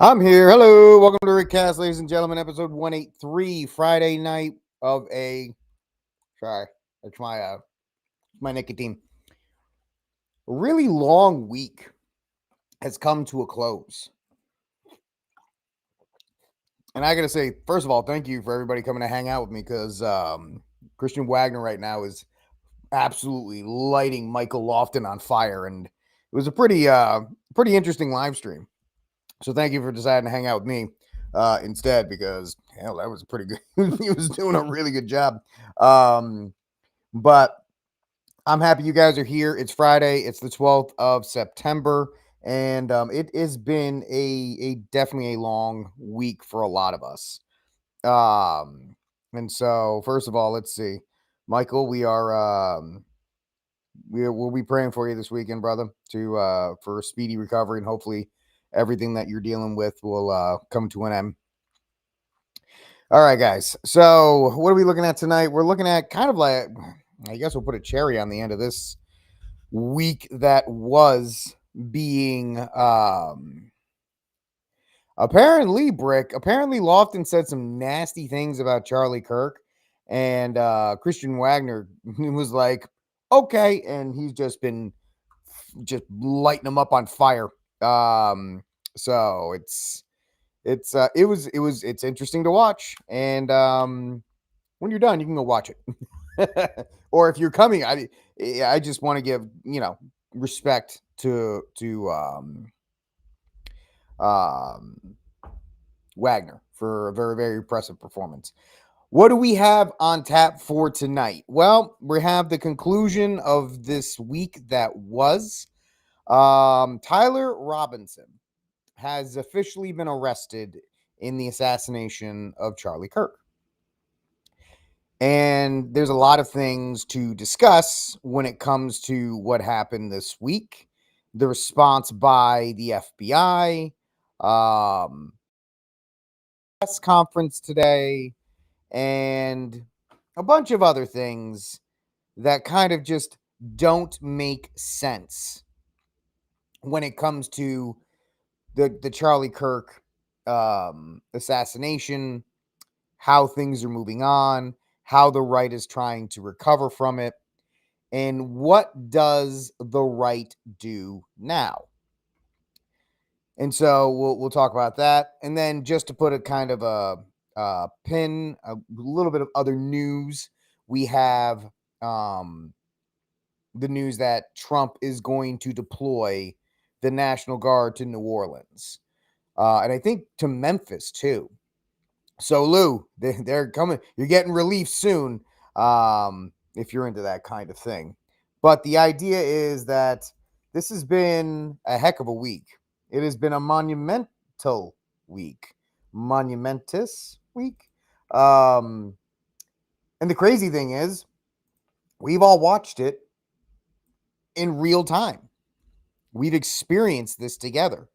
I'm here. Hello. Welcome to Rick Cast, ladies and gentlemen. Episode 183, Friday night of a. Sorry, that's my nicotine. A really long week has come to a close. And I got to say, first of all, thank you for everybody coming to hang out with me because Christian Wagner right now is absolutely lighting Michael Lofton on fire. And it was a pretty interesting live stream. So thank you for deciding to hang out with me instead, because hell, that was pretty good. He was doing a really good job. But I'm happy you guys are here. It's Friday. It's the 12th of September, and it has been a definitely a long week for a lot of us. And so first of all, let's see, Michael, we'll be praying for you this weekend, brother, to for a speedy recovery, and hopefully everything that you're dealing with will come to an end. All right, guys. So what are we looking at tonight? We're looking at kind of like, I guess we'll put a cherry on the end of this week that was being apparently Lofton said some nasty things about Charlie Kirk, and Christian Wagner was like, okay, and he's just been lighting them up on fire. So it's interesting to watch, and when you're done, you can go watch it. Or if you're coming, I just want to give respect to Wagner for a very, very impressive performance. What do we have on tap for tonight? Well, we have the conclusion of this week that was. Tyler Robinson has officially been arrested in the assassination of Charlie Kirk. And there's a lot of things to discuss when it comes to what happened this week, the response by the FBI, press conference today, and a bunch of other things that kind of just don't make sense when it comes to the Charlie Kirk assassination, how things are moving on, how the right is trying to recover from it, and what does the right do now. And so we'll talk about that, and then just to put a kind of a pin, a little bit of other news. We have the news that Trump is going to deploy the National Guard to New Orleans, and I think to Memphis too. So Lou, they're coming. You're getting relief soon, if you're into that kind of thing. But the idea is that this has been a heck of a week. It has been a monumental week, monumentous week. And the crazy thing is, we've all watched it in real time. We've experienced this together.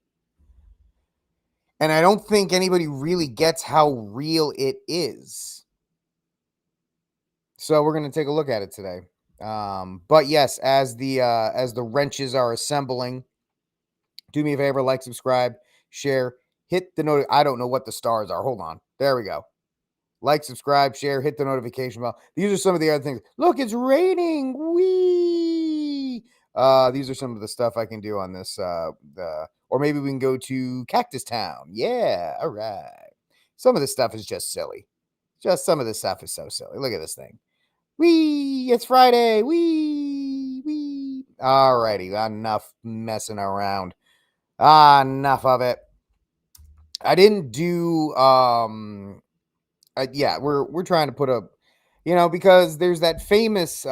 And I don't think anybody really gets how real it is. So we're going to take a look at it today. But yes, as the wrenches are assembling, do me a favor, like, subscribe, share, hit the note. I don't know what the stars are. Hold on. There we go. Like, subscribe, share, hit the notification bell. These are some of the other things. Look, it's raining. Wee. These are some of the stuff I can do on this. Or maybe we can go to Cactus Town. Yeah. All right. Some of this stuff is just silly. Just some of this stuff is so silly. Look at this thing. Wee. It's Friday. Wee. All righty. Enough messing around. Enough of it. I didn't do we're trying to put a, because there's that famous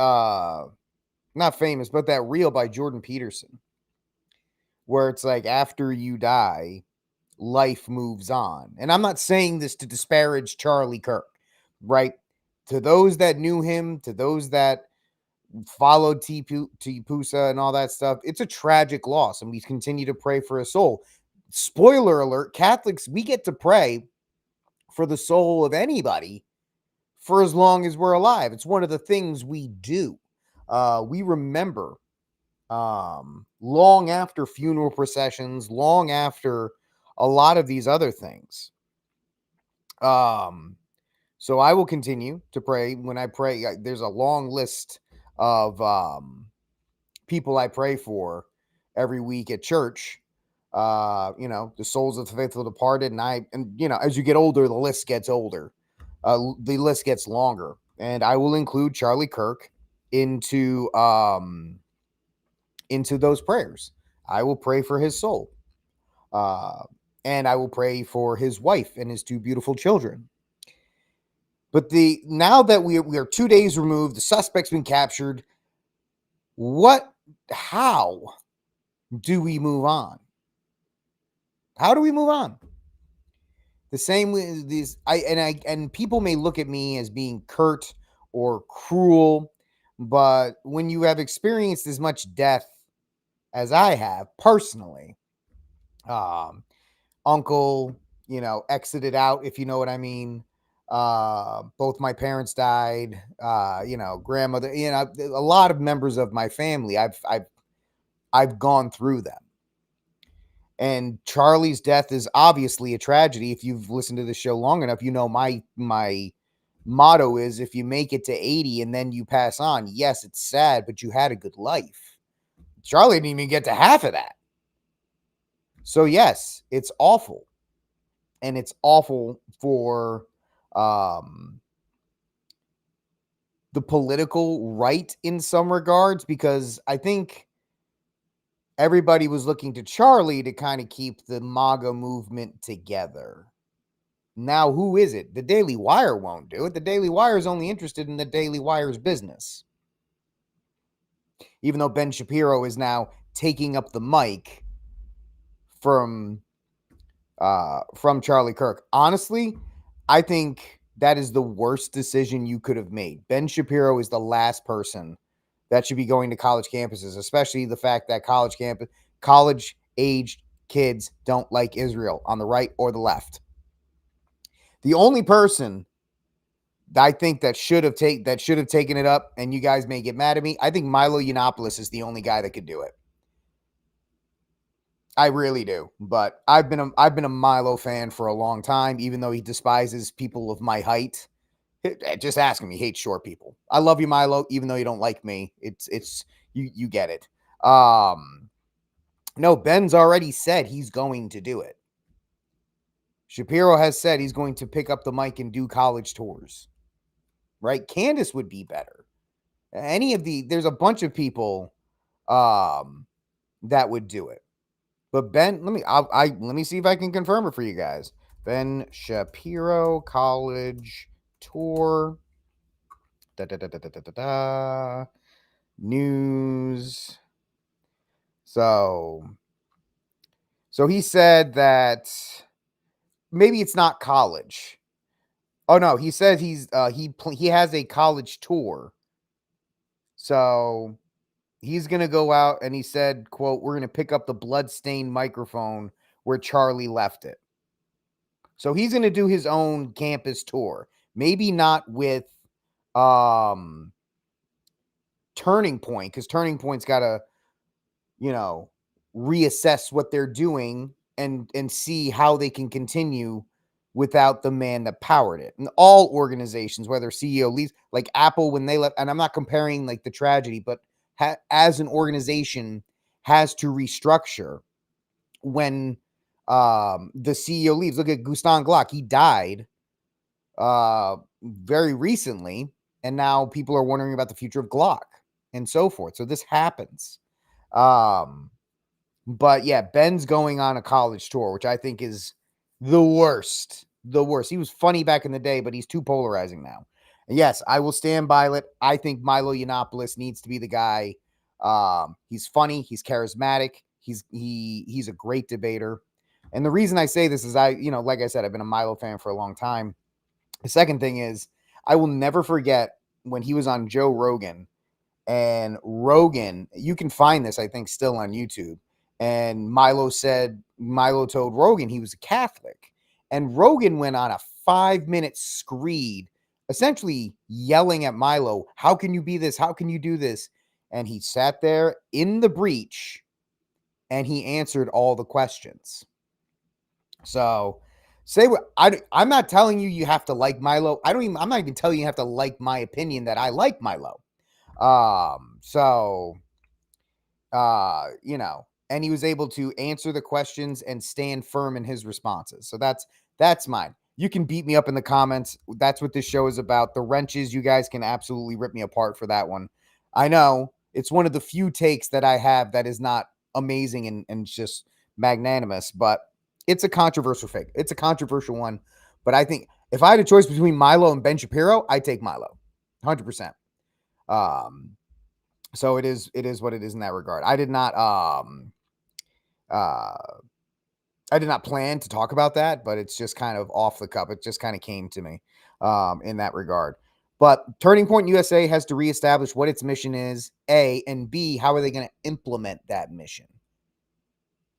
not famous, but that reel by Jordan Peterson where it's like, after you die, life moves on. And I'm not saying this to disparage Charlie Kirk, right? To those that knew him, to those that followed Pusa and all that stuff, it's a tragic loss, and we continue to pray for his soul. Spoiler alert, Catholics, we get to pray for the soul of anybody for as long as we're alive. It's one of the things we do. We remember long after funeral processions, long after a lot of these other things. So I will continue to pray. When I pray, there's a long list of people I pray for every week at church. The souls of the faithful departed, and as you get older, the list gets older. The list gets longer, and I will include Charlie Kirk into those prayers. I will pray for his soul, uh, and I will pray for his wife and his two beautiful children. But now that we are 2 days removed, the suspect's been captured. How do we move on? How do we move on? The same with these, and people may look at me as being curt or cruel, but when you have experienced as much death as I have personally, uncle, exited out, if you know what I mean. Both my parents died. Grandmother. A lot of members of my family. I've gone through them. And Charlie's death is obviously a tragedy. If you've listened to the show long enough, my motto is, if you make it to 80 and then you pass on, yes, it's sad, but you had a good life. Charlie didn't even get to half of that. So yes, it's awful. And it's awful for the political right in some regards, because I think everybody was looking to Charlie to kind of keep the MAGA movement together. Now, who is it? The Daily Wire won't do it. The Daily Wire is only interested in the Daily Wire's business. Even though Ben Shapiro is now taking up the mic from Charlie Kirk. Honestly, I think that is the worst decision you could have made. Ben Shapiro is the last person that should be going to college campuses, especially the fact that college-aged kids don't like Israel on the right or the left. The only person I think that should have taken it up, and you guys may get mad at me, I think Milo Yiannopoulos is the only guy that could do it. I really do, but I've been a Milo fan for a long time, even though he despises people of my height. Just ask him; he hates short people. I love you, Milo, even though you don't like me. It's you get it. No, Ben's already said he's going to do it. Shapiro has said he's going to pick up the mic and do college tours. Right? Candace would be better. There's a bunch of people that would do it. But Ben, let me see if I can confirm it for you guys. Ben Shapiro college tour. News. So he said that maybe it's not college. Oh no, he says he has a college tour. So he's going to go out, and he said, quote, "We're going to pick up the bloodstained microphone where Charlie left it." So he's going to do his own campus tour. Maybe not with Turning Point, because Turning Point's got to, reassess what they're doing and see how they can continue without the man that powered it. And all organizations, whether CEO leaves, like Apple when they left, and I'm not comparing like the tragedy, but as an organization has to restructure when the CEO leaves. Look at Gustav Glock. He died very recently, and now people are wondering about the future of Glock and so forth. So this happens. But yeah, Ben's going on a college tour, which I think is the worst. The worst. He was funny back in the day, but he's too polarizing now. And yes, I will stand by it. I think Milo Yiannopoulos needs to be the guy. He's funny. He's charismatic. He's a great debater. And the reason I say this is like I said, I've been a Milo fan for a long time. The second thing is I will never forget when he was on Joe Rogan, and Rogan, you can find this, I think, still on YouTube. And Milo told Rogan he was a Catholic. And Rogan went on a 5-minute screed, essentially yelling at Milo, "How can you be this? How can you do this?" And he sat there in the breach and he answered all the questions. So say what I'm not telling you you have to like Milo. I'm not even telling you have to like my opinion that I like Milo. So and he was able to answer the questions and stand firm in his responses. So that's mine. You can beat me up in the comments. That's what this show is about. The wrenches, you guys can absolutely rip me apart for that one. I know it's one of the few takes that I have that is not amazing and just magnanimous, but it's a controversial fake. It's a controversial one. But I think if I had a choice between Milo and Ben Shapiro, I'd take Milo. 100%. Um, so it is what it is in that regard. Uh I did not plan to talk about that, but it's just kind of off the cup. It just kind of came to me in that regard. But Turning Point USA has to reestablish what its mission is, A, and B, how are they going to implement that mission?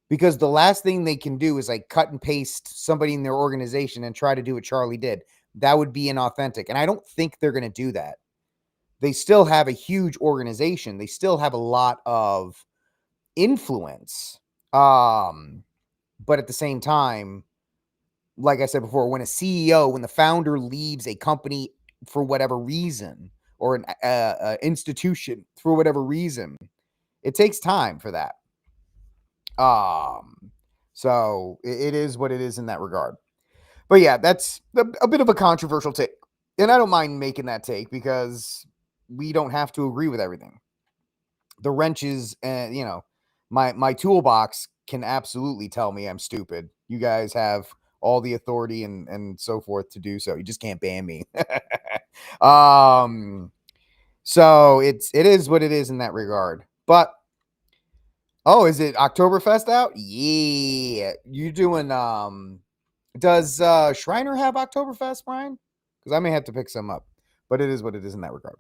Because the last thing they can do is like cut and paste somebody in their organization and try to do what Charlie did. That would be inauthentic. And I don't think they're going to do that. They still have a huge organization. They still have a lot of influence. But at the same time, like I said before, when when the founder leaves a company for whatever reason or an institution for whatever reason, it takes time for that. So it is what it is in that regard. But yeah, that's a bit of a controversial take. And I don't mind making that take because we don't have to agree with everything. The wrenches and, my toolbox can absolutely tell me I'm stupid. You guys have all the authority and so forth to do so. You just can't ban me. So it is what it is in that regard. But oh, is it Oktoberfest out? Yeah. You doing does Shriner have Oktoberfest, Brian? Because I may have to pick some up. But it is what it is in that regard.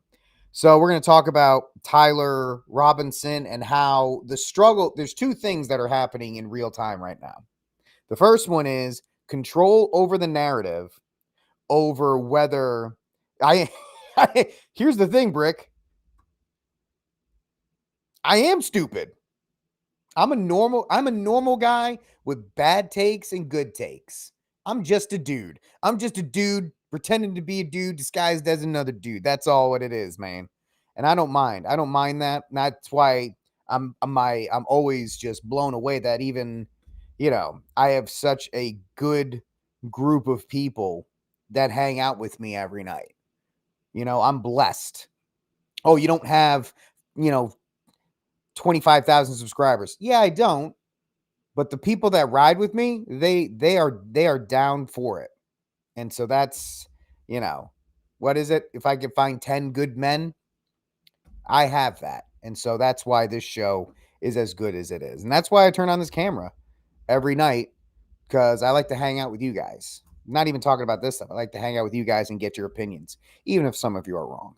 So we're going to talk about Tyler Robinson and how the struggle, there's two things that are happening in real time right now. The first one is control over the narrative over whether I here's the thing, Brick. I am stupid. I'm a normal guy with bad takes and good takes. I'm just a dude. I'm just a dude pretending to be a dude disguised as another dude. That's all what it is, man. And I don't mind. I don't mind that. And that's why I'm always just blown away that even, I have such a good group of people that hang out with me every night. I'm blessed. Oh, you don't have, you know, 25,000 subscribers. Yeah, I don't. But the people that ride with me, they are down for it. And so that's, what is it? If I can find 10 good men, I have that. And so that's why this show is as good as it is. And that's why I turn on this camera every night, because I like to hang out with you guys. I'm not even talking about this stuff. I like to hang out with you guys and get your opinions, even if some of you are wrong.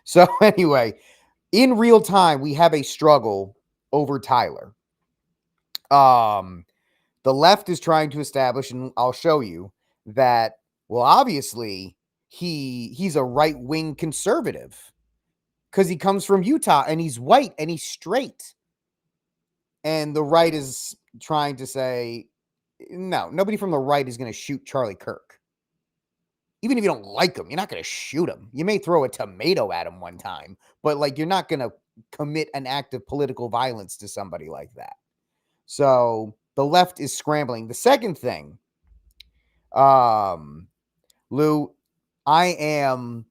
So anyway, in real time, we have a struggle over Tyler. The left is trying to establish, and I'll show you that, well, obviously he's a right-wing conservative because he comes from Utah and he's white and he's straight. And the right is trying to say, no, nobody from the right is going to shoot Charlie Kirk. Even if you don't like him, you're not going to shoot him. You may throw a tomato at him one time, but like you're not going to commit an act of political violence to somebody like that. So the left is scrambling. The second thing, Lou, I am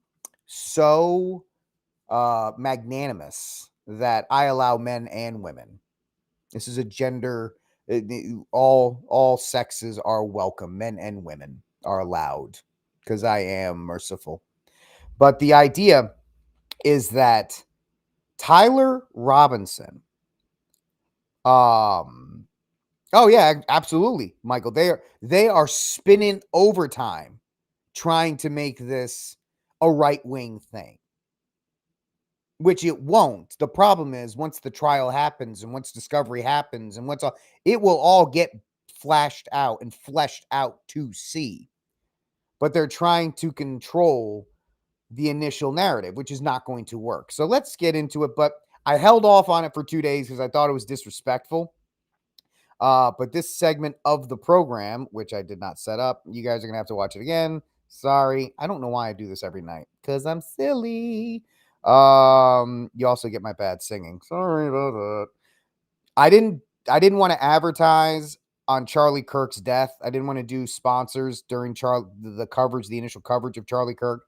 so magnanimous that I allow men and women. This is a gender. All sexes are welcome. Men and women are allowed because I am merciful. But the idea is that Tyler Robinson, oh yeah, absolutely, Michael. They are spinning overtime trying to make this a right-wing thing, which it won't. The problem is once the trial happens and once discovery happens and it will all get flashed out and fleshed out to see. But they're trying to control the initial narrative, which is not going to work. So let's get into it. But I held off on it for 2 days because I thought it was disrespectful. But this segment of the program, which I did not set up, you guys are going to have to watch it again. Sorry. I don't know why I do this every night because I'm silly. You also get my bad singing. Sorry about that. I didn't I didn't want to advertise on Charlie Kirk's death. I didn't want to do sponsors during the coverage, the initial coverage of Charlie Kirk,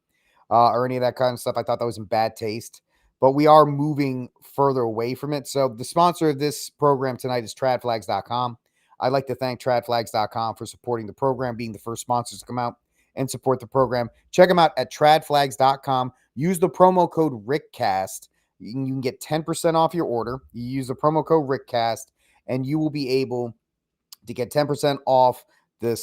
or any of that kind of stuff. I thought that was in bad taste. But we are moving further away from it. So the sponsor of this program tonight is tradflags.com. I'd like to thank tradflags.com for supporting the program, being the first sponsors to come out and support the program. Check them out at tradflags.com. Use the promo code RickCast. You can get 10% off your order. You use the promo code RickCast, and you will be able to get 10% off the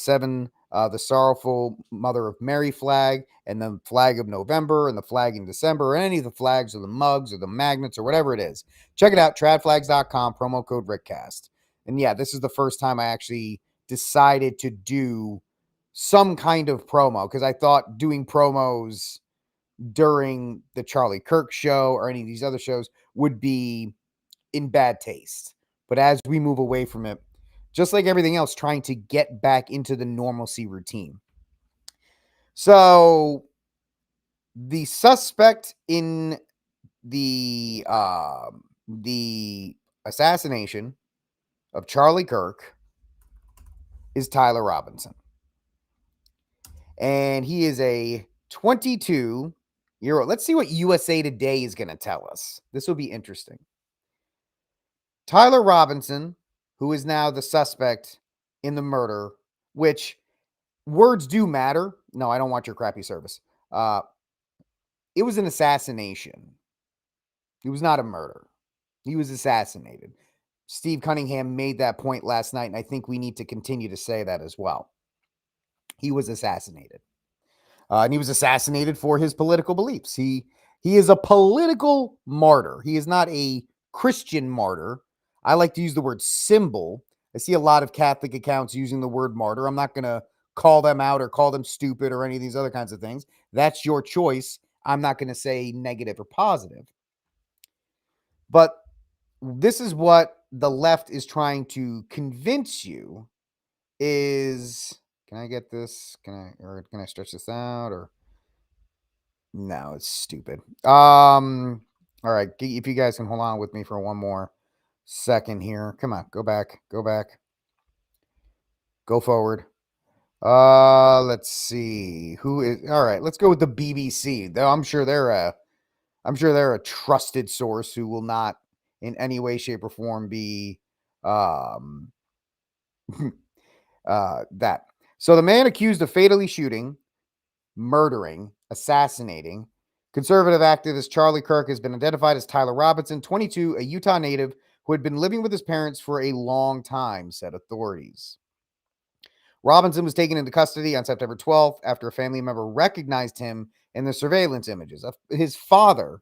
Sorrowful Mother of Mary flag, and the flag of November, and the flag in December, or any of the flags or the mugs or the magnets or whatever it is. Check it out, tradflags.com, promo code RickCast. And yeah, this is the first time I actually decided to do some kind of promo, because I thought doing promos during the Charlie Kirk show or any of these other shows would be in bad taste. But as we move away from it, just like everything else, trying to get back into the normalcy routine. So the suspect in the assassination of Charlie Kirk is Tyler Robinson. And he is a 22-year-old. Let's see what USA Today is going to tell us. This will be interesting. Tyler Robinson, who is now the suspect in the murder, which words do matter. No, I don't want your crappy service. It was an assassination. It was not a murder. He was assassinated. Steve Cunningham made that point last night, and I think we need to continue to say that as well. He was assassinated. And he was assassinated for his political beliefs. He is a political martyr. He is not a Christian martyr. I like to use the word symbol. I see a lot of Catholic accounts using the word martyr. I'm not going to call them out or call them stupid or any of these other kinds of things. That's your choice. I'm not going to say negative or positive. But this is what the left is trying to convince you is, can I get this? Can I stretch this out, or no, it's stupid. All right, if you guys can hold on with me for one more second here. Come on, go back, go forward. Let's see who is. All right, let's go with the BBC. Though I'm sure they're a trusted source who will not in any way, shape, or form be that. So the man accused of fatally shooting, murdering, assassinating conservative activist Charlie Kirk has been identified as Tyler Robinson, 22, a Utah native who had been living with his parents for a long time, said authorities. Robinson was taken into custody on September 12th after a family member recognized him in the surveillance images of his father.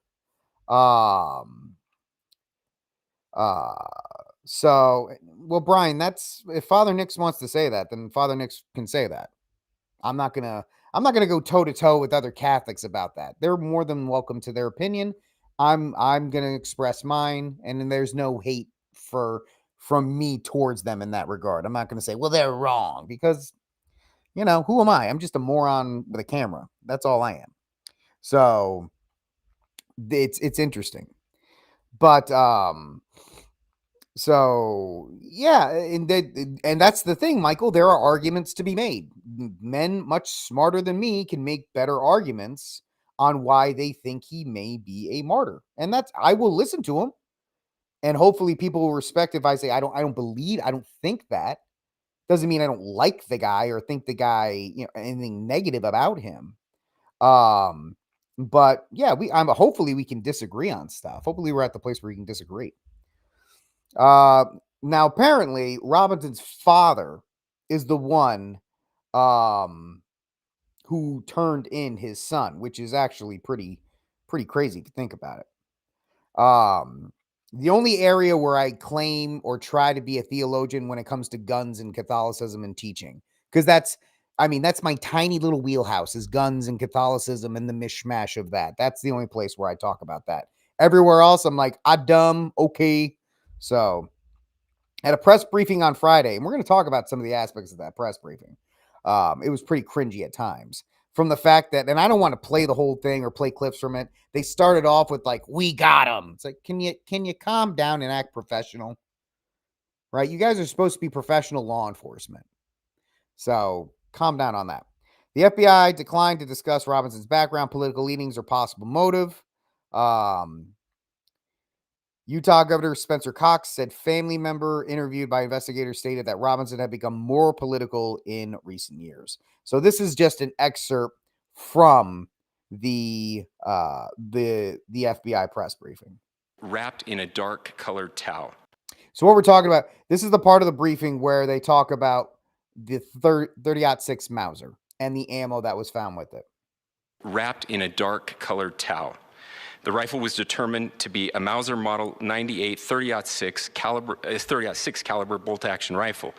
So, well, Brian, that's, if Father Nix wants to say that, then Father Nix can say that. I'm not gonna go toe to toe with other Catholics about that. They're more than welcome to their opinion. I'm gonna express mine, and then there's no hate from me towards them in that regard. I'm not gonna say, well, they're wrong, because who am I? I'm just a moron with a camera. That's all I am. So it's interesting, but so yeah, and that's the thing, Michael. There are arguments to be made. Men much smarter than me can make better arguments on why they think he may be a martyr, and I will listen to him, and hopefully people will respect if I say I don't think that. Doesn't mean I don't like the guy or think the guy anything negative about him. But yeah, hopefully we can disagree on stuff. Hopefully we're at the place where we can disagree. Now apparently Robinson's father is the one who turned in his son, which is actually pretty crazy if you think about it. The only area where I claim or try to be a theologian when it comes to guns and Catholicism and teaching, because that's my tiny little wheelhouse, is guns and Catholicism and the mishmash of that. That's the only place where I talk about that. Everywhere else, I'm like, dumb, okay. So At a press briefing on Friday, and we're going to talk about some of the aspects of that press briefing. It was pretty cringy at times. From the fact that, and I don't want to play the whole thing or play clips from it. They started off with like, "We got him." It's like, can you calm down and act professional? Right? You guys are supposed to be professional law enforcement. So calm down on that. The FBI declined to discuss Robinson's background, political leanings, or possible motive. Um, Utah Governor Spencer Cox said family member interviewed by investigators stated that Robinson had become more political in recent years. So this is just an excerpt from the FBI press briefing. Wrapped in a dark colored towel. So what we're talking about, this is the part of the briefing where they talk about the 30-06 Mauser and the ammo that was found with it. Wrapped in a dark colored towel. The rifle was determined to be a Mauser Model 98 30-06 caliber bolt-action rifle.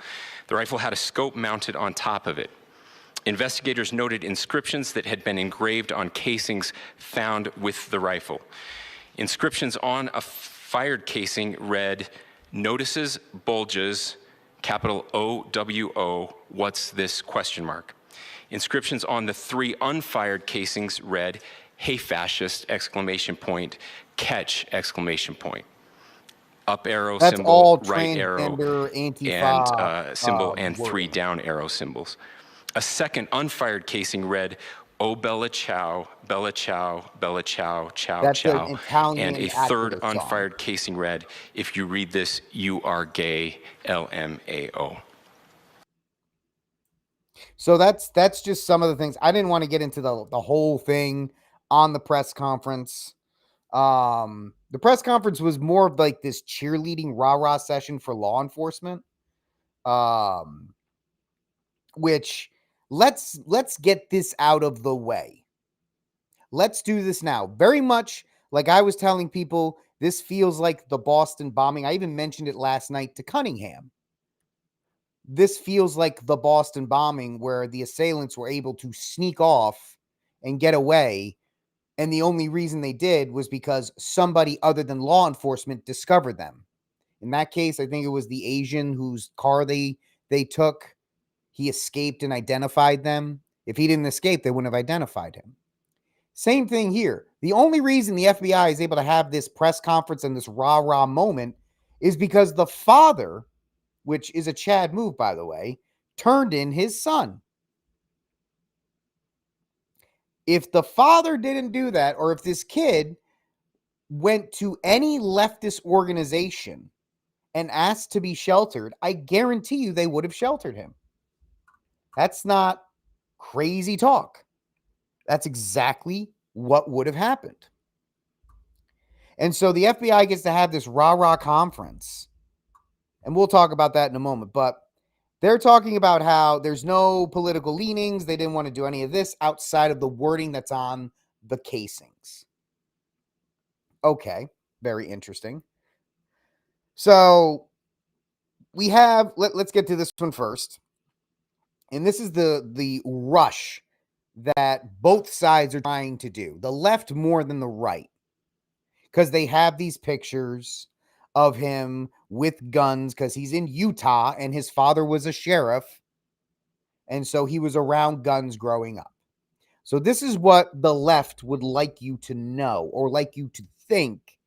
The rifle had a scope mounted on top of it. Investigators noted inscriptions that had been engraved on casings found with the rifle. Inscriptions on a fired casing read, "Notices, bulges, capital OWO, what's this, question mark." Inscriptions on the 3 unfired casings read, "Hey fascist, exclamation point, catch, exclamation point." Up arrow That's symbol, all right arrow, Antifa and symbol, and 3 wording. down arrow symbols. A second unfired casing read, "Oh Bella Ciao, Bella Ciao, Bella Ciao, Ciao, That's an Ciao." Italian And a third activist song. unfired casing read, "If you read this, you are gay, LMAO." So that's just some of the things. I didn't want to get into the whole thing on the press conference. The press conference was more of like this cheerleading rah-rah session for law enforcement. Which let's get this out of the way. Let's do this now. Very much like I was telling people, this feels like the Boston bombing. I even mentioned it last night to Cunningham. This feels like the Boston bombing where the assailants were able to sneak off and get away. And the only reason they did was because somebody other than law enforcement discovered them. In that case, I think it was the Asian whose car they took. He escaped and identified them. If he didn't escape, they wouldn't have identified him. Same thing here. The only reason the FBI is able to have this press conference and this rah-rah moment is because the father, which is a Chad move, by the way, turned in his son. If the father didn't do that, or if this kid went to any leftist organization and asked to be sheltered, I guarantee you they would have sheltered him. That's not crazy talk. That's exactly what would have happened. And so the FBI gets to have this rah-rah conference. And we'll talk about that in a moment. But they're talking about how there's no political leanings. They didn't want to do any of this outside of the wording that's on the casings. Okay, very interesting. So we have, let's get to this one first. And this is the rush that both sides are trying to do. The left more than the right. Because they have these pictures of him with guns because he's in Utah and his father was a sheriff. And so he was around guns growing up. So this is what the left would like you to know or like you to think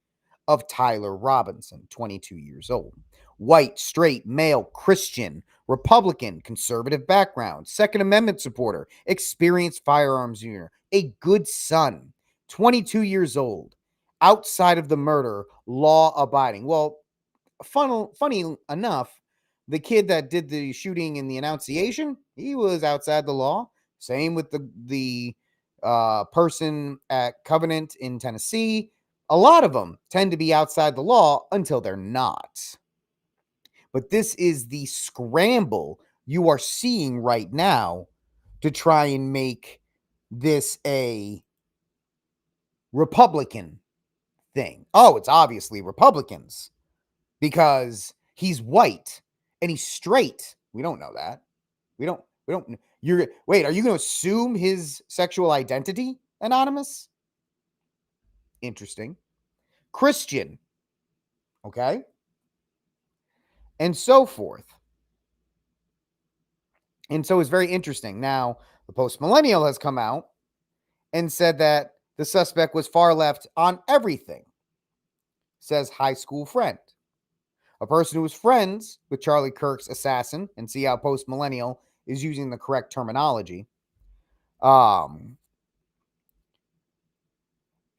of Tyler Robinson, 22 years old. White, straight, male, Christian, Republican, conservative background, Second Amendment supporter, experienced firearms user, a good son, 22 years old, outside of the murder, law abiding. Well, funny enough, the kid that did the shooting in the Annunciation, he was outside the law. Same with the person at Covenant in Tennessee. A lot of them tend to be outside the law until they're not. But this is the scramble you are seeing right now to try and make this a Republican thing. Oh, it's obviously Republicans because he's white and he's straight. We don't know that. We don't, wait, are you going to assume his sexual identity, Anonymous? Interesting. Christian. Okay. and so forth. And so it's very interesting. Now, the post-millennial has come out and said that the suspect was far left on everything, says high school friend. A person who was friends with Charlie Kirk's assassin, and see how post-millennial is using the correct terminology,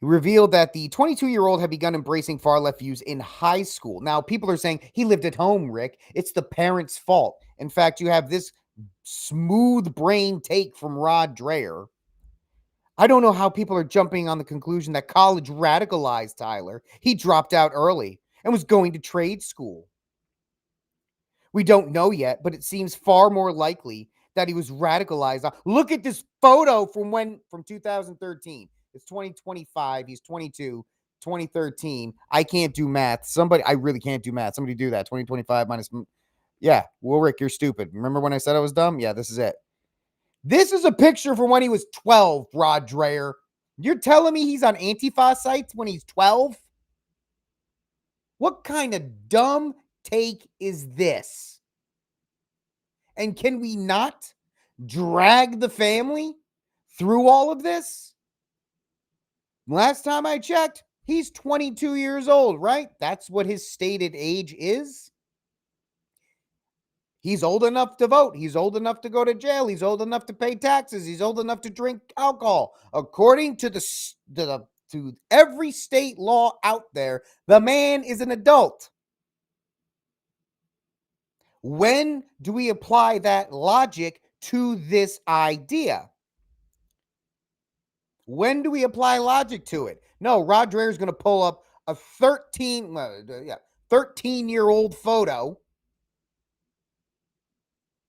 revealed that the 22-year-old had begun embracing far-left views in high school. Now, people are saying he lived at home, Rick. It's the parents' fault. In fact, you have this smooth brain take from Rod Dreher. I don't know how people are jumping on the conclusion that college radicalized Tyler. He dropped out early and was going to trade school. We don't know yet, but it seems far more likely that he was radicalized. Look at this photo from 2013. It's 2025. He's 22. 2013. I can't do math. I really can't do math. Somebody do that. 2025 minus. Yeah. Well, Rick, you're stupid. Remember when I said I was dumb? Yeah, this is it. This is a picture from when he was 12, Rod Dreher. You're telling me he's on Antifa sites when he's 12? What kind of dumb take is this? And can we not drag the family through all of this? Last time I checked, he's 22 years old, right? That's what his stated age is. He's old enough to vote. He's old enough to go to jail. He's old enough to pay taxes. He's old enough to drink alcohol. According to to every state law out there, the man is an adult. When do we apply that logic to this idea? When do we apply logic to it? No, Rod Dreher is going to pull up a 13-year-old photo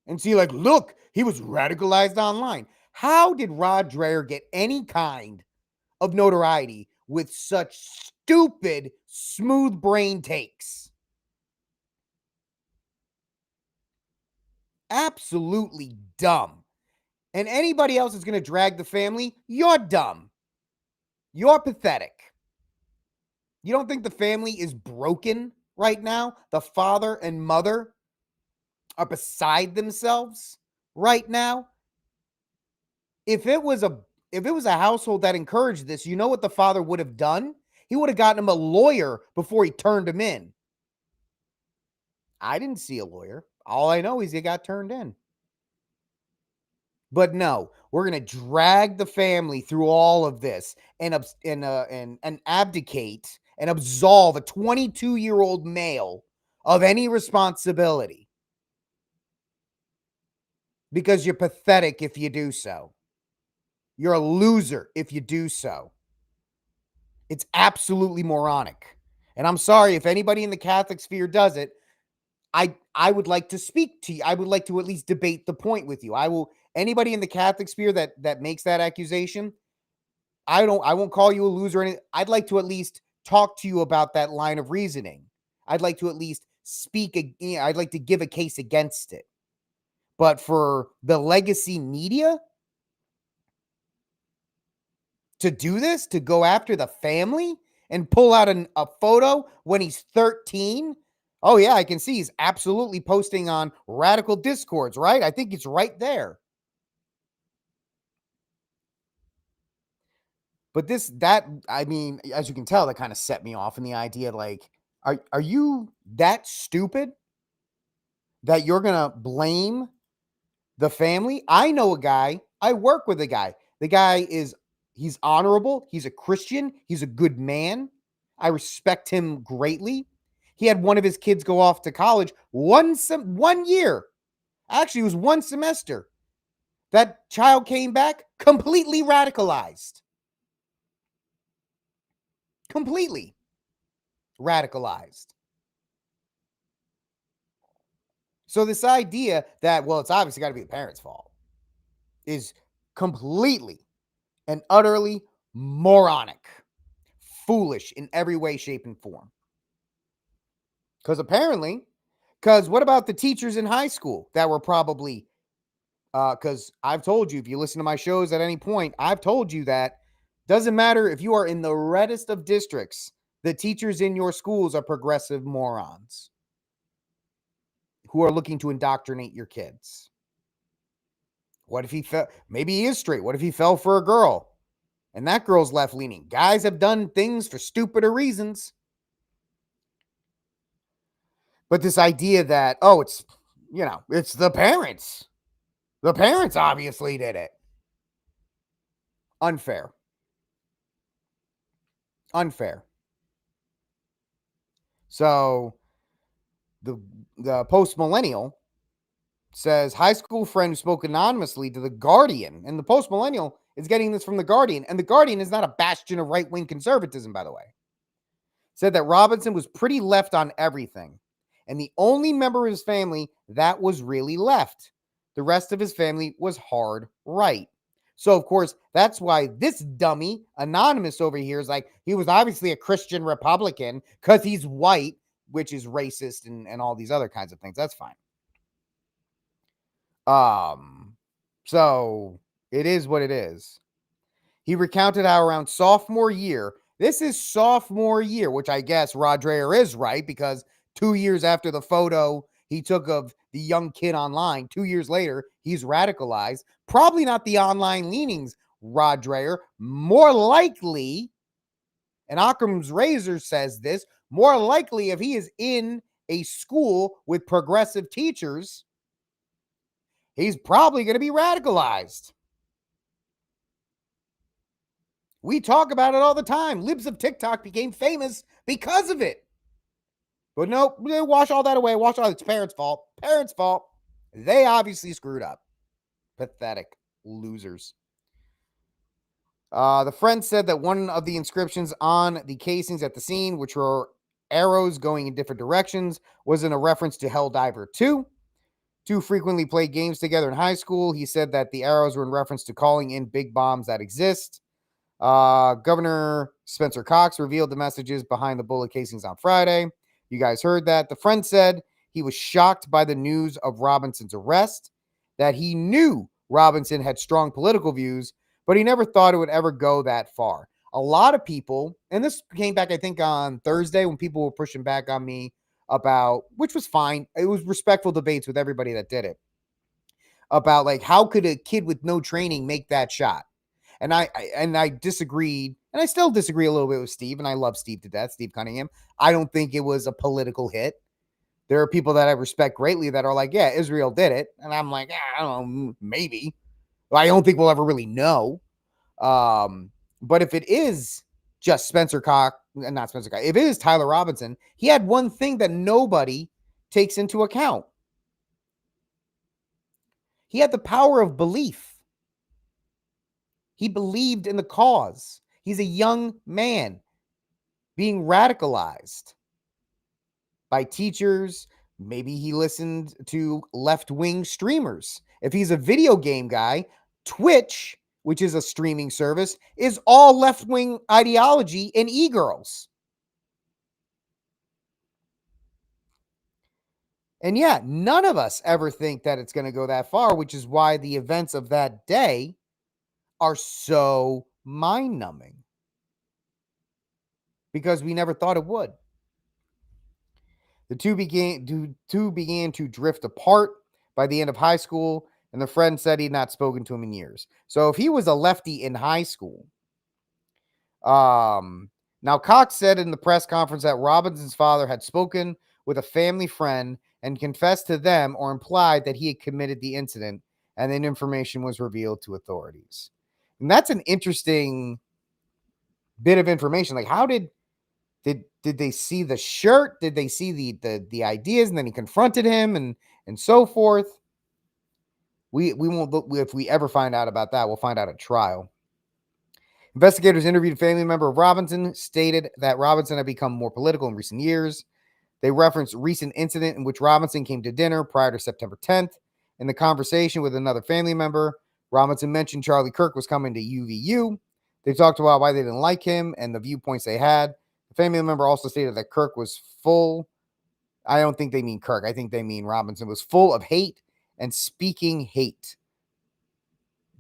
and see, like, look, he was radicalized online. How did Rod Dreher get any kind of notoriety with such stupid, smooth brain takes? Absolutely dumb. And anybody else is going to drag the family, you're dumb. You're pathetic. You don't think the family is broken right now? The father and mother are beside themselves right now. If it was a household that encouraged this, you know what the father would have done? He would have gotten him a lawyer before he turned him in. I didn't see a lawyer. All I know is he got turned in. But no, we're going to drag the family through all of this and abdicate and absolve a 22-year-old male of any responsibility. Because you're pathetic if you do so. You're a loser if you do so. It's absolutely moronic. And I'm sorry if anybody in the Catholic sphere does it. I would like to speak to you. I would like to at least debate the point with you. Anybody in the Catholic sphere that makes that accusation, I won't call you a loser or anything. I'd like to at least talk to you about that line of reasoning. I'd like to at least I'd like to give a case against it. But for the legacy media to do this, to go after the family and pull out a photo when he's 13. Oh, yeah, I can see he's absolutely posting on radical discords, right? I think it's right there. But as you can tell, that kind of set me off in the idea, like, are you that stupid that you're going to blame the family? I know a guy. I work with a guy. The guy he's honorable. He's a Christian. He's a good man. I respect him greatly. He had one of his kids go off to college 1 year. Actually, it was 1 semester. That child came back completely radicalized. Completely radicalized. So this idea that, well, it's obviously got to be the parents' fault is completely and utterly moronic, foolish in every way, shape, and form. Because what about the teachers in high school that were probably, because I've told you, if you listen to my shows at any point, I've told you that doesn't matter if you are in the reddest of districts, the teachers in your schools are progressive morons. who are looking to indoctrinate your kids. What if he fell? Maybe he is straight. What if he fell for a girl and that girl's left leaning? Guys have done things for stupider reasons. But this idea that, oh, it's the parents. The parents obviously did it. Unfair. Unfair. So the post millennial says high school friend who spoke anonymously to the Guardian, and the post millennial is getting this from the Guardian, and the Guardian is not a bastion of right wing conservatism, by the way. Said that Robinson was pretty left on everything, and the only member of his family that was really left. The rest of his family was hard right. So, of course, that's why this dummy, Anonymous over here, is like, he was obviously a Christian Republican because he's white, which is racist and all these other kinds of things. That's fine. So it is what it is. He recounted how around sophomore year, this is sophomore year, which I guess Rod Dreher is right, because 2 years after the photo he took of the young kid online, 2 years later, he's radicalized. Probably not the online leanings, Rod Dreher. More likely, and Occam's razor says this, more likely if he is in a school with progressive teachers, he's probably going to be radicalized. We talk about it all the time. Libs of TikTok became famous because of it. But nope, wash all that away. Wash all it's parents' fault. Parents' fault. They obviously screwed up. Pathetic losers. The friend said that one of the inscriptions on the casings at the scene, which were arrows going in different directions, was in a reference to Helldiver 2. Two frequently played games together in high school. He said that the arrows were in reference to calling in big bombs that exist. Governor Spencer Cox revealed the messages behind the bullet casings on Friday. You guys heard that. The friend said he was shocked by the news of Robinson's arrest, that he knew Robinson had strong political views, but he never thought it would ever go that far. A lot of people, and this came back, I think, on Thursday when people were pushing back on me about, which was fine. It was respectful debates with everybody that did it, about like, how could a kid with no training make that shot? And I disagreed, and I still disagree a little bit with Steve, and I love Steve to death, Steve Cunningham. I don't think it was a political hit. There are people that I respect greatly that are like, yeah, Israel did it. And I'm like, I don't know, maybe. I don't think we'll ever really know. But if it is just Spencer Cox, not Spencer Cox, if it is Tyler Robinson, he had one thing that nobody takes into account. He had the power of belief. He believed in the cause. He's a young man being radicalized by teachers. Maybe he listened to left-wing streamers. If he's a video game guy, Twitch, which is a streaming service, is all left-wing ideology and e-girls. And yeah, none of us ever think that it's going to go that far, which is why the events of that day are so mind-numbing. Because we never thought it would. The two began to drift apart by the end of high school, and the friend said he'd not spoken to him in years. So if he was a lefty in high school, now Cox said in the press conference that Robinson's father had spoken with a family friend and confessed to them or implied that he had committed the incident, and then information was revealed to authorities. And that's an interesting bit of information. Like, how did they see the shirt? Did they see the ideas, and then he confronted him and so forth? We won't, if we ever find out about that, we'll find out at trial. Investigators interviewed a family member of Robinson, stated that Robinson had become more political in recent years. They referenced a recent incident in which Robinson came to dinner prior to September 10th. In the conversation with another family member, Robinson mentioned Charlie Kirk was coming to UVU. They talked about why they didn't like him and the viewpoints they had. The family member also stated that Kirk was full. I don't think they mean Kirk. I think they mean Robinson was full of hate and speaking hate.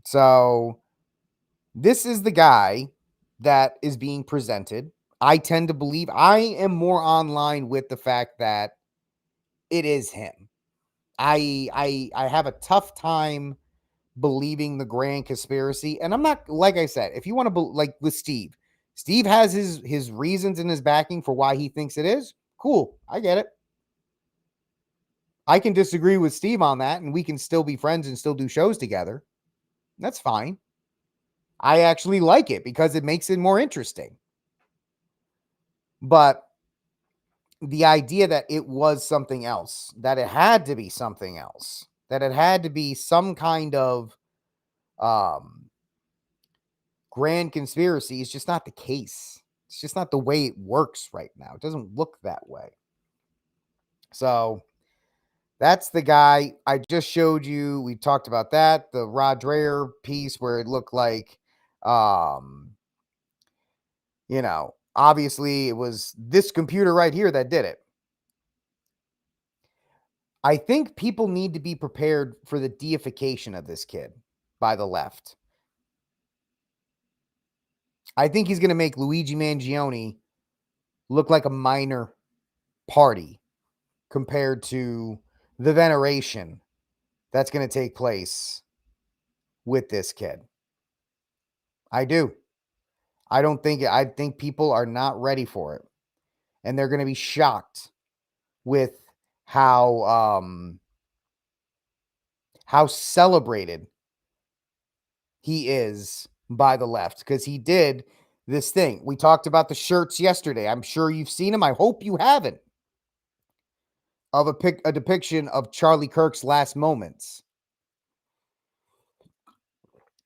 So this is the guy that is being presented. I tend to believe, I am more online with the fact that it is him. I have a tough time believing the grand conspiracy. And I'm not, like I said, if you want to, like with Steve has his reasons and his backing for why he thinks it is. Cool. I get it. I can disagree with Steve on that, and we can still be friends and still do shows together. That's fine. I actually like it because it makes it more interesting. But the idea that it was something else, that it had to be something else, that it had to be some kind of um, grand conspiracy is just not the case. It's just not the way it works right now. It doesn't look that way. So that's the guy I just showed you. We talked about that. The Rod Dreher piece where it looked like, obviously it was this computer right here that did it. I think people need to be prepared for the deification of this kid by the left. I think he's going to make Luigi Mangione look like a minor party compared to the veneration that's going to take place with this kid. I do. I think people are not ready for it. And they're going to be shocked with how celebrated he is by the left, because he did this thing. We talked about the shirts yesterday. I'm sure you've seen them. I hope you haven't. Of a depiction of Charlie Kirk's last moments.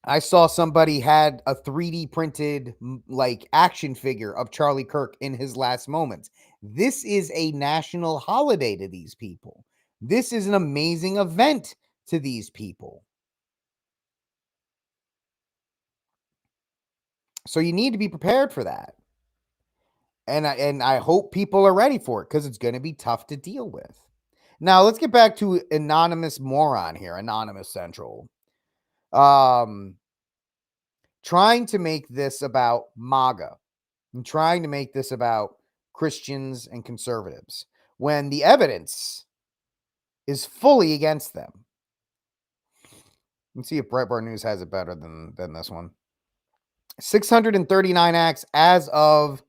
I saw somebody had a 3D printed like action figure of Charlie Kirk in his last moments. This is a national holiday to these people. This is an amazing event to these people. So you need to be prepared for that. And I hope people are ready for it, because it's going to be tough to deal with. Now, let's get back to Anonymous Moron here, Anonymous Central. Trying to make this about MAGA and trying to make this about Christians and conservatives when the evidence is fully against them. Let's see if Breitbart News has it better than this one. 639 acts as of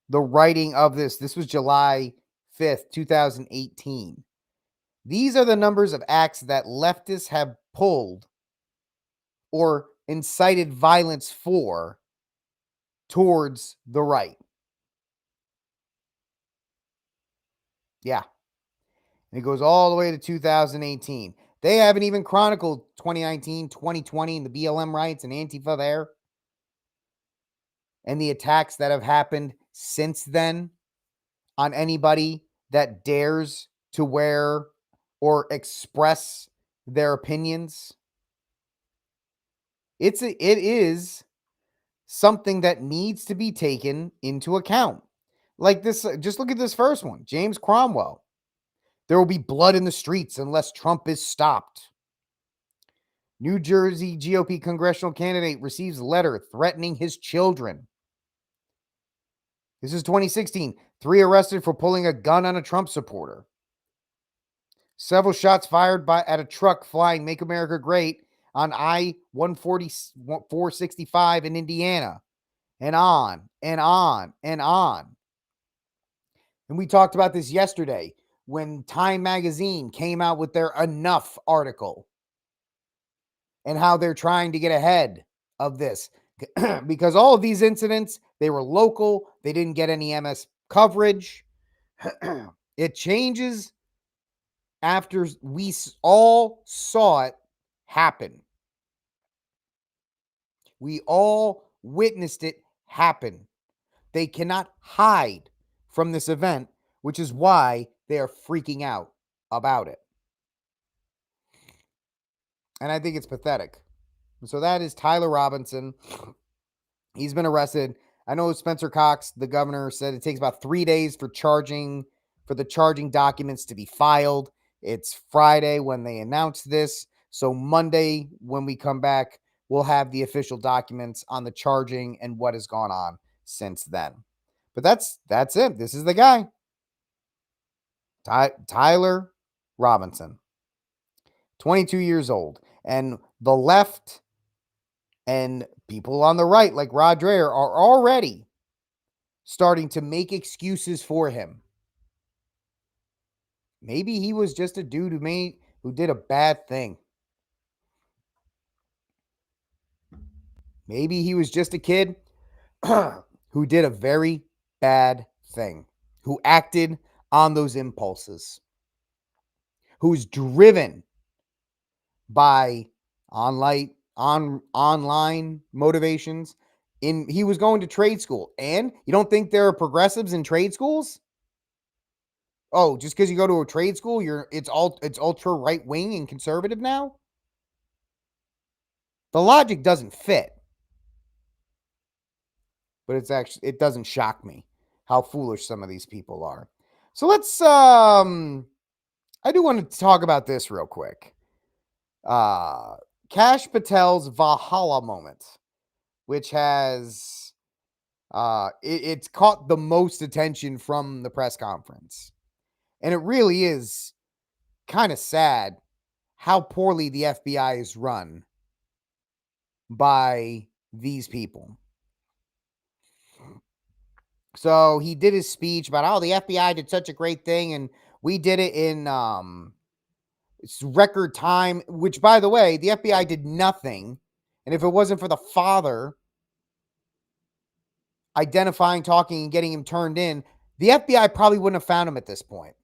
the writing of this. This was July 5th, 2018. These are the numbers of acts that leftists have pulled or incited violence for towards the right. Yeah. And it goes all the way to 2018. They haven't even chronicled 2019, 2020, and the BLM riots and Antifa there. And the attacks that have happened since then on anybody that dares to wear or express their opinions. It is something that needs to be taken into account. Like this, just look at this first one. James Cromwell. There will be blood in the streets unless Trump is stopped. New Jersey GOP congressional candidate receives letter threatening his children. This is 2016. 3 arrested for pulling a gun on a Trump supporter. Several shots fired at a truck flying Make America Great on I-465 in Indiana. And on and on and on. And we talked about this yesterday when Time Magazine came out with their Enough article and how they're trying to get ahead of this. Because all of these incidents, they were local. They didn't get any MS coverage. It changes after we all saw it happen. We all witnessed it happen. They cannot hide from this event, which is why they are freaking out about it. And I think it's pathetic. So that is Tyler Robinson. He's been arrested. I know Spencer Cox, the governor, said it takes about 3 days for the charging documents to be filed. It's Friday when they announced this. So Monday, when we come back, we'll have the official documents on the charging and what has gone on since then. But that's it. This is the guy. Tyler Robinson. 22 years old. And the left and people on the right, like Rod Dreher, are already starting to make excuses for him. Maybe he was just a dude who did a bad thing. Maybe he was just a kid who did a very bad thing, who acted on those impulses, who's driven by online motivations. He was going to trade school, and you don't think there are progressives in trade schools? Oh, just because you go to a trade school, it's ultra right wing and conservative now? The logic doesn't fit, but it doesn't shock me how foolish some of these people are. So let's I do want to talk about this real quick. Kash Patel's Valhalla moment, which has it's caught the most attention from the press conference. And it really is kind of sad how poorly the FBI is run by these people. So he did his speech about, the FBI did such a great thing, and we did it in record time, which, by the way, the FBI did nothing. And if it wasn't for the father identifying, talking, and getting him turned in, the FBI probably wouldn't have found him at this point.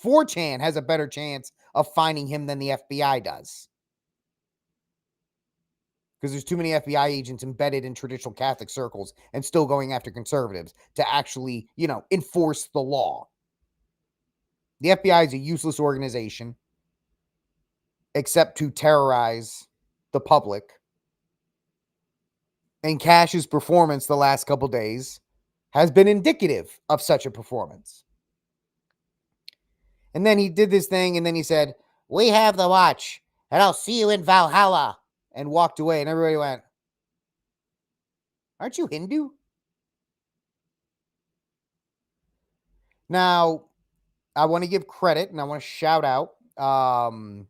4chan has a better chance of finding him than the FBI does, because there's too many FBI agents embedded in traditional Catholic circles and still going after conservatives to actually, enforce the law. The FBI is a useless organization except to terrorize the public. And Kash's performance the last couple days has been indicative of such a performance. And then he did this thing, and then he said, "We have the watch, and I'll see you in Valhalla," and walked away. And everybody went, "Aren't you Hindu?" Now, I want to give credit, and I want to shout out Guns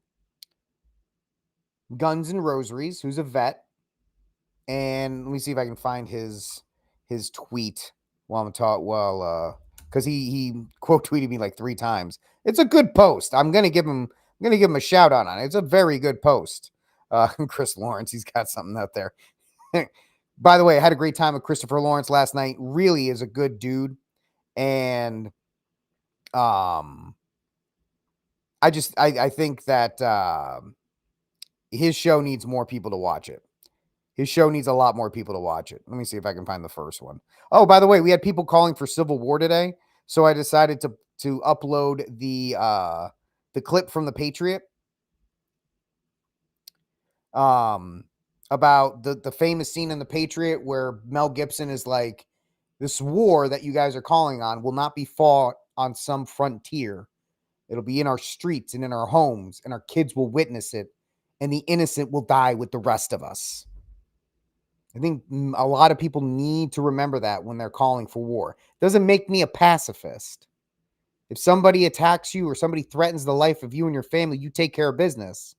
and Rosaries, who's a vet. And let me see if I can find his tweet while I'm talking. Well, because he quote tweeted me like 3 times. It's a good post. I'm gonna give him a shout out on it. It's a very good post. Chris Lawrence, he's got something out there. By the way, I had a great time with Christopher Lawrence last night. Really is a good dude, and I think that his show needs more people to watch it. His show needs a lot more people to watch it. Let me see if I can find the first one. Oh, by the way, we had people calling for Civil War today, so I decided to upload the clip from The Patriot about the famous scene in The Patriot where Mel Gibson is like, "This war that you guys are calling on will not be fought on some frontier. It'll be in our streets and in our homes, and our kids will witness it, and the innocent will die with the rest of us." I think a lot of people need to remember that when they're calling for war. It doesn't make me a pacifist. If somebody attacks you or somebody threatens the life of you and your family, you take care of business.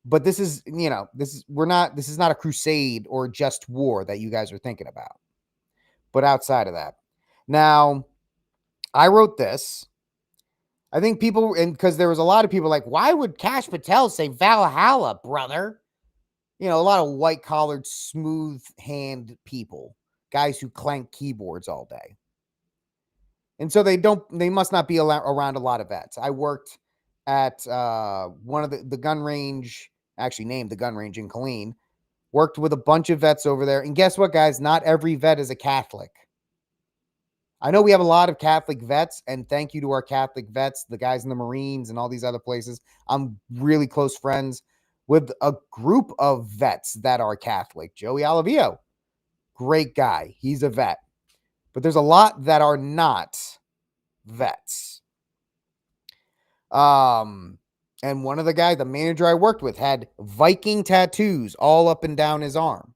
But this is not a crusade or just war that you guys are thinking about. But outside of that. Now, I wrote this. I think people, and because there was a lot of people like, why would Kash Patel say Valhalla, brother? A lot of white-collared, smooth-hand people, guys who clank keyboards all day. And so they must not be around a lot of vets. I worked at one of the gun range, actually named the gun range in Killeen, worked with a bunch of vets over there. And guess what, guys? Not every vet is a Catholic. I know we have a lot of Catholic vets, and thank you to our Catholic vets, the guys in the Marines and all these other places. I'm really close friends with a group of vets that are Catholic. Joey Alavio, great guy. He's a vet. But there's a lot that are not vets. And one of the manager I worked with, had Viking tattoos all up and down his arm.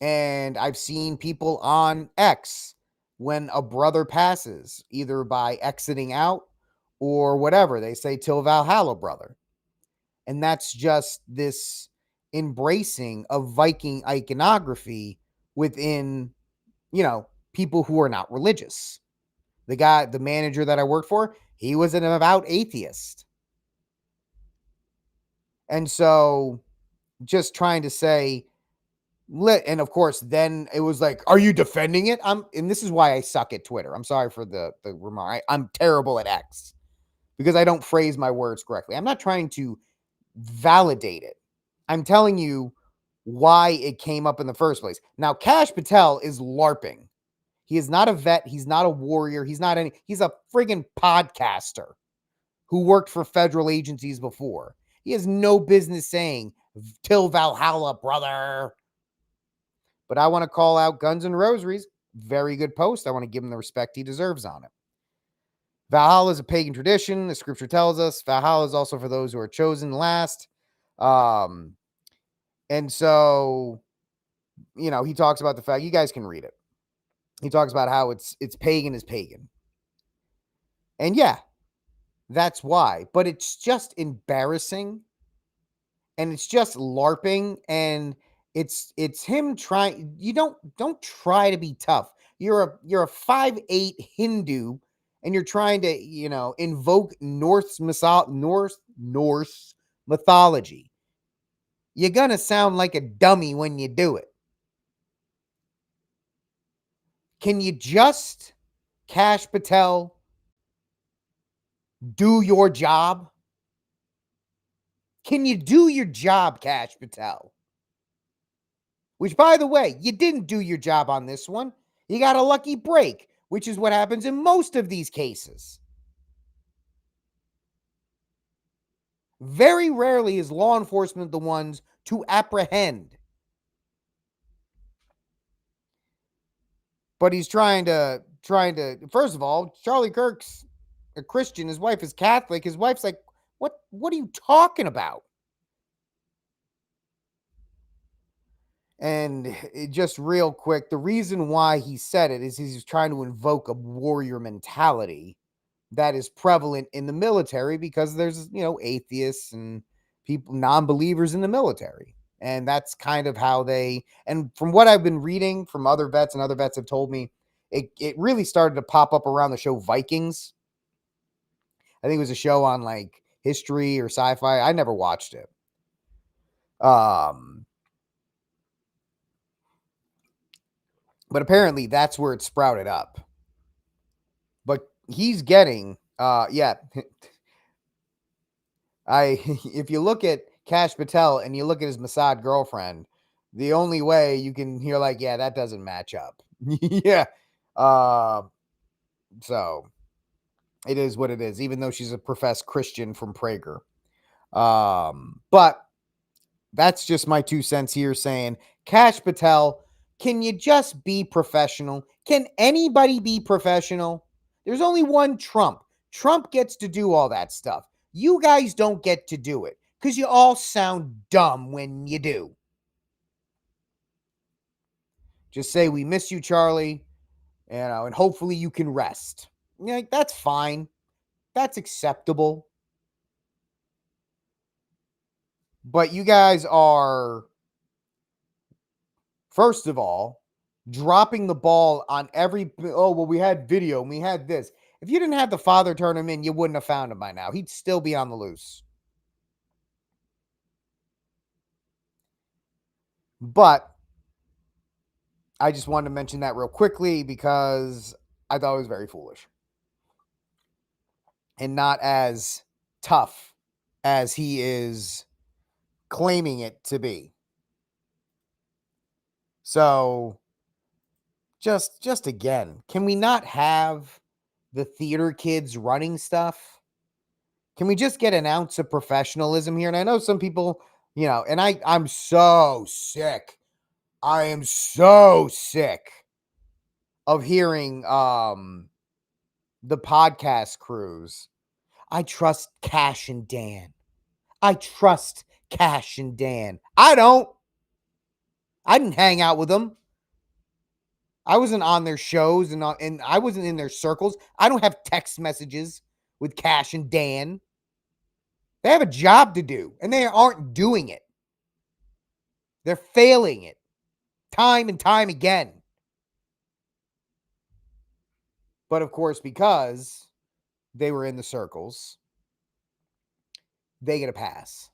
And I've seen people on X when a brother passes, either by exiting out or whatever. They say till Valhalla, brother. And that's just this embracing of Viking iconography within, people who are not religious. The manager that I worked for, he was an avowed atheist. And so just trying to say, and of course, then it was like, are you defending it? And this is why I suck at Twitter. I'm sorry for the remark. I'm terrible at X because I don't phrase my words correctly. I'm not trying to validate it. I'm telling you why it came up in the first place. Now, Kash Patel is LARPing. He is not a vet. He's not a warrior. He's a friggin' podcaster who worked for federal agencies before. He has no business saying, till Valhalla, brother. But I want to call out Guns N' Rosaries. Very good post. I want to give him the respect he deserves on it. Valhalla is a pagan tradition. The scripture tells us Valhalla is also for those who are chosen last. And so, he talks about the fact, you guys can read it. He talks about how it's pagan is pagan. And yeah, that's why. But it's just embarrassing. And it's just LARPing. And it's him trying. You don't try to be tough. You're a 5'8" Hindu, and you're trying to, invoke Norse mythology. You're gonna sound like a dummy when you do it. Can you just, Kash Patel, do your job? Can you do your job, Kash Patel? Which, by the way, you didn't do your job on this one. You got a lucky break, which is what happens in most of these cases. Very rarely is law enforcement the ones to apprehend. But he's trying to, first of all, Charlie Kirk's a Christian. His wife is Catholic. His wife's like, what are you talking about? And just real quick, the reason why he said it is he's trying to invoke a warrior mentality that is prevalent in the military because there's, atheists and people, non-believers in the military. And that's kind of how and from what I've been reading from other vets, and other vets have told me, it really started to pop up around the show Vikings. I think it was a show on like history or sci-fi. I never watched it. But apparently that's where it sprouted up. But he's getting, if you look at Kash Patel and you look at his Mossad girlfriend, the only way you can hear like, yeah, that doesn't match up. Yeah. So it is what it is, even though she's a professed Christian from Prager. But that's just my 2 cents here saying, Kash Patel, can you just be professional? Can anybody be professional? There's only one Trump. Trump gets to do all that stuff. You guys don't get to do it because you all sound dumb when you do. Just say, we miss you, Charlie, and hopefully you can rest. That's fine. That's acceptable. But you guys are, first of all, dropping the ball on we had video and we had this. If you didn't have the father turn him in, you wouldn't have found him by now. He'd still be on the loose. But I just wanted to mention that real quickly because I thought it was very foolish and not as tough as he is claiming it to be. So just again, can we not have the theater kids running stuff? Can we just get an ounce of professionalism here? And I know some people, and I'm so sick. I am so sick of hearing the podcast crews. I trust Kash and Dan. I trust Kash and Dan. I don't. I didn't hang out with them. I wasn't on their shows and I wasn't in their circles. I don't have text messages with Cash and Dan. They have a job to do, and they aren't doing it. They're failing it time and time again. But of course, because they were in the circles, they get a pass.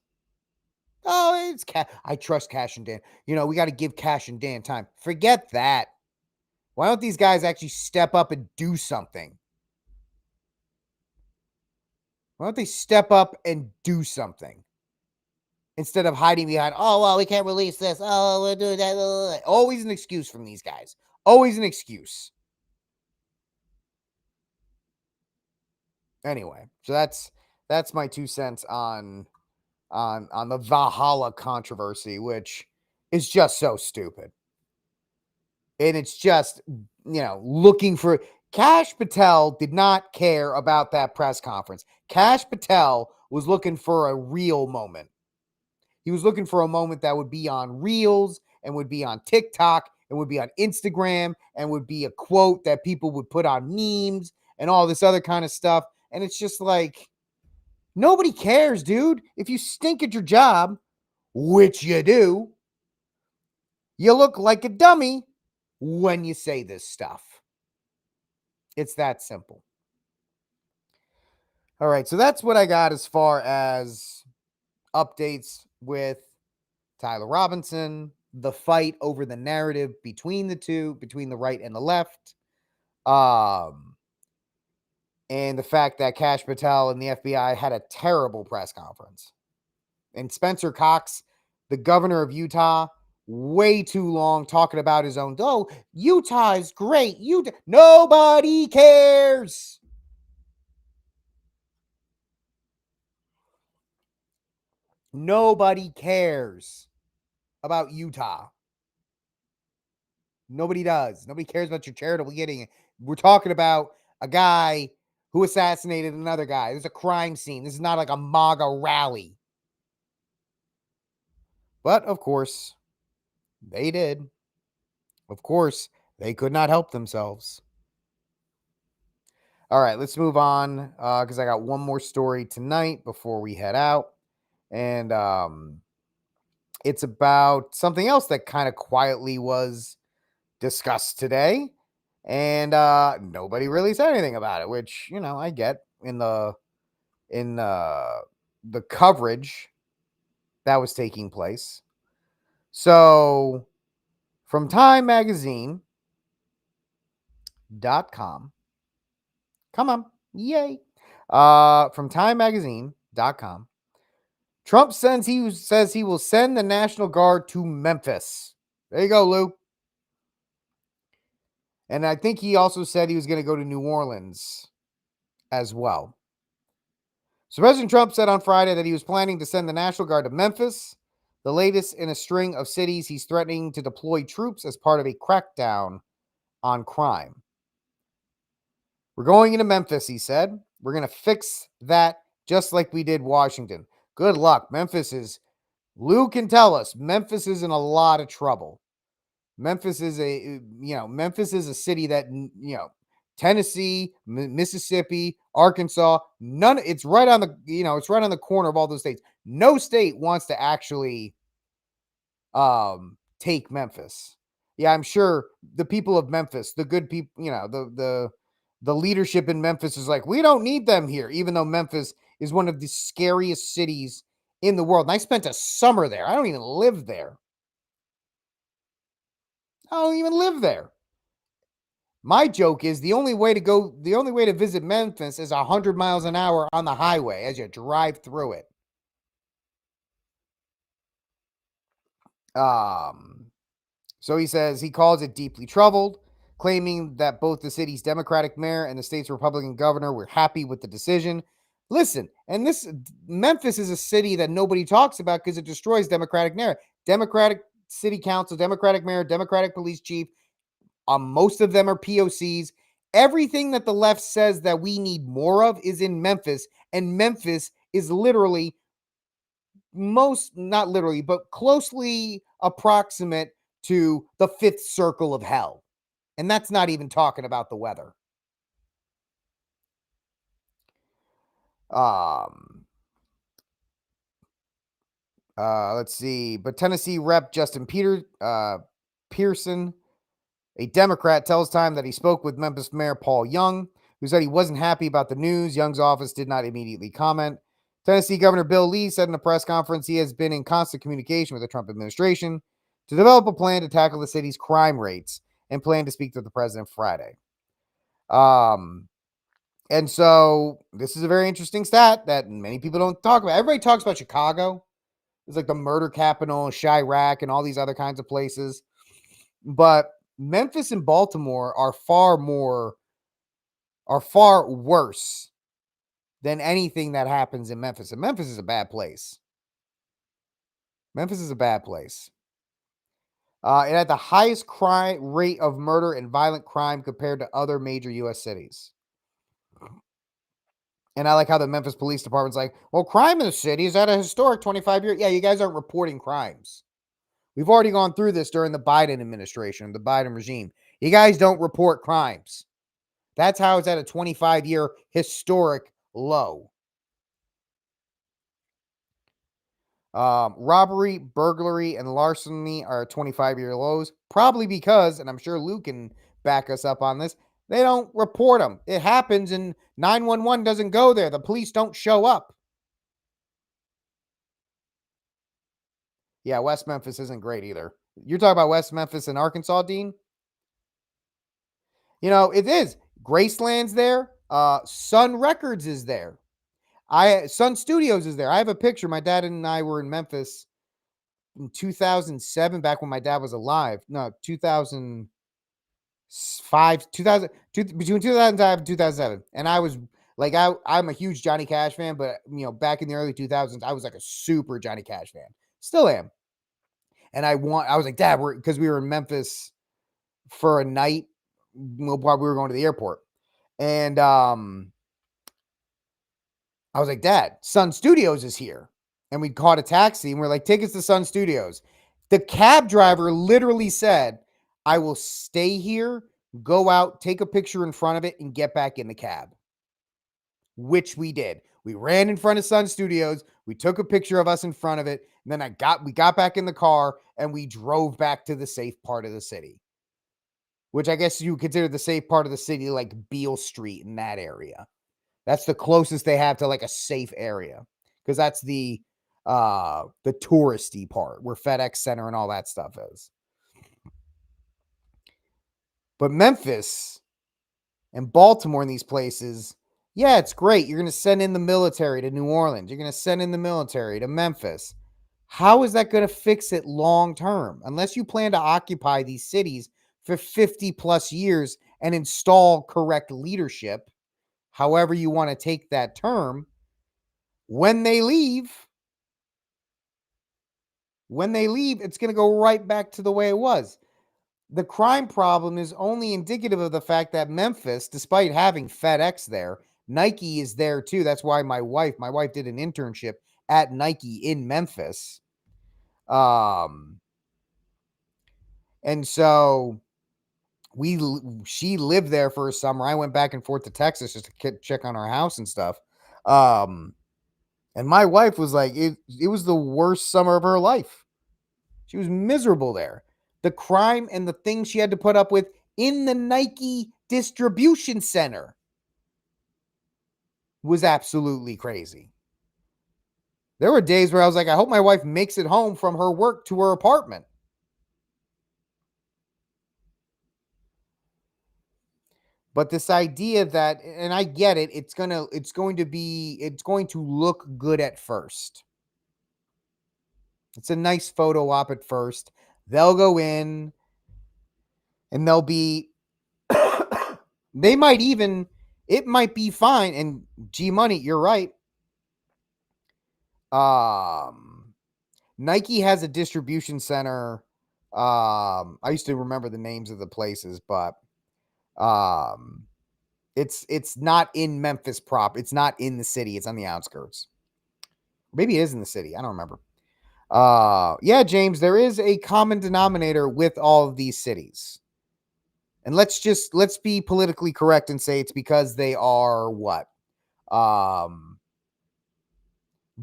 Oh, it's I trust Cash and Dan. We got to give Cash and Dan time. Forget that. Why don't these guys actually step up and do something? Why don't they step up and do something? Instead of hiding behind, oh, well, we can't release this. Oh, we're doing that. Always an excuse from these guys. Always an excuse. Anyway, so that's my 2 cents on the Valhalla controversy, which is just so stupid. And it's just, looking for Kash Patel did not care about that press conference. Kash Patel was looking for a real moment. He was looking for a moment that would be on Reels and would be on TikTok and would be on Instagram and would be a quote that people would put on memes and all this other kind of stuff. And it's just like, nobody cares, dude. If you stink at your job, which you do, you look like a dummy when you say this stuff. It's that simple. All right, so that's what I got as far as updates with Tyler Robinson, the fight over the narrative between the two, between the right and the left, and the fact that Kash Patel and the FBI had a terrible press conference. And Spencer Cox, the governor of Utah, way too long talking about his own. Oh, Utah is great. Nobody cares. Nobody cares about Utah. Nobody does. Nobody cares about your charitable giving. We're talking about a guy who assassinated another guy. There's a crime scene. This is not like a MAGA rally. But of course, they did. Of course, they could not help themselves. All right, let's move on because I got one more story tonight before we head out. And it's about something else that kind of quietly was discussed today. And nobody really said anything about it, which, I get in the coverage that was taking place. So from Time Magazine.com. Come on. Yay. From Time Magazine.com. Trump says he will send the National Guard to Memphis. There you go, Lou. And I think he also said he was going to go to New Orleans as well. So President Trump said on Friday that he was planning to send the National Guard to Memphis, the latest in a string of cities he's threatening to deploy troops as part of a crackdown on crime. We're going into Memphis, he said. We're going to fix that just like we did Washington. Good luck. Lou can tell us, Memphis is in a lot of trouble. Memphis is a city that, Tennessee, Mississippi, Arkansas, it's right on the corner of all those states. No state wants to actually take Memphis. Yeah, I'm sure the people of Memphis, the good people, the leadership in Memphis is like, we don't need them here, even though Memphis is one of the scariest cities in the world. And I spent a summer there. I don't even live there. I don't even live there. My joke is the only way to visit Memphis is 100 miles an hour on the highway as you drive through it. So he says he calls it deeply troubled, claiming that both the city's Democratic mayor and the state's Republican governor were happy with the decision. Listen, and Memphis is a city that nobody talks about because it destroys Democratic narrative. Democratic city council, Democratic mayor, Democratic police chief. Most of them are POCs. Everything that the left says that we need more of is in Memphis, and Memphis is literally not literally, but closely approximate to the fifth circle of hell. And that's not even talking about the weather. Um, let's see. But Tennessee Rep. Justin Pearson, a Democrat, tells Time that he spoke with Memphis Mayor Paul Young, who said he wasn't happy about the news. Young's office did not immediately comment. Tennessee Governor Bill Lee said in a press conference he has been in constant communication with the Trump administration to develop a plan to tackle the city's crime rates and plan to speak to the president Friday. And so this is a very interesting stat that many people don't talk about. Everybody talks about Chicago. It's like the murder capital, Chirac, and all these other kinds of places. But Memphis and Baltimore are far worse than anything that happens in Memphis. And Memphis is a bad place. Memphis is a bad place. It had the highest crime rate of murder and violent crime compared to other major U.S. cities. And I like how the Memphis Police Department's like, well, crime in the city is at a historic 25-year. Yeah, you guys aren't reporting crimes. We've already gone through this during the Biden administration, the Biden regime. You guys don't report crimes. That's how it's at a 25-year historic low. Robbery, burglary, and larceny are 25-year lows, probably because, and I'm sure Luke can back us up on this, they don't report them. It happens and 911 doesn't go there. The police don't show up. Yeah, West Memphis isn't great either. You're talking about West Memphis and Arkansas, Dean? You know, it is. Graceland's there. Sun Records is there. Sun Studios is there. I have a picture. My dad and I were in Memphis in 2007, back when my dad was alive. No, 2005, between 2005 and 2007. And I was like, I'm a huge Johnny Cash fan, but back in the early 2000s, I was like a super Johnny Cash fan. Still am. And I was like, Dad, because we were in Memphis for a night while we were going to the airport. And I was like, Dad, Sun Studios is here. And we caught a taxi and we're like, tickets to Sun Studios. The cab driver literally said, I will stay here, go out, take a picture in front of it, and get back in the cab. Which we did. We ran in front of Sun Studios. We took a picture of us in front of it. And then we got back in the car and we drove back to the safe part of the city. Which I guess you consider the safe part of the city, like Beale Street in that area. That's the closest they have to like a safe area. Because that's the touristy part where FedEx Center and all that stuff is. But Memphis and Baltimore and these places, yeah, it's great. You're going to send in the military to New Orleans. You're going to send in the military to Memphis. How is that going to fix it long term? Unless you plan to occupy these cities for 50 plus years and install correct leadership, however you want to take that term, when they leave, it's going to go right back to the way it was. The crime problem is only indicative of the fact that Memphis, despite having FedEx there, Nike is there too. That's why my wife did an internship at Nike in Memphis. And so she lived there for a summer. I went back and forth to Texas just to check on our house and stuff. And my wife was like, it was the worst summer of her life. She was miserable there. The crime and the things she had to put up with in the Nike distribution center was absolutely crazy. There were days where I was like, I hope my wife makes it home from her work to her apartment. But this idea that, and I get it, it's going to look good at first. It's a nice photo op at first. They'll go in and they'll be, they might even, it might be fine. And G Money, you're right. Nike has a distribution center. I used to remember the names of the places, but it's not in Memphis prop. It's not in the city. It's on the outskirts. Maybe it is in the city. I don't remember. Yeah, James, there is a common denominator with all of these cities. And let's be politically correct and say it's because they are what?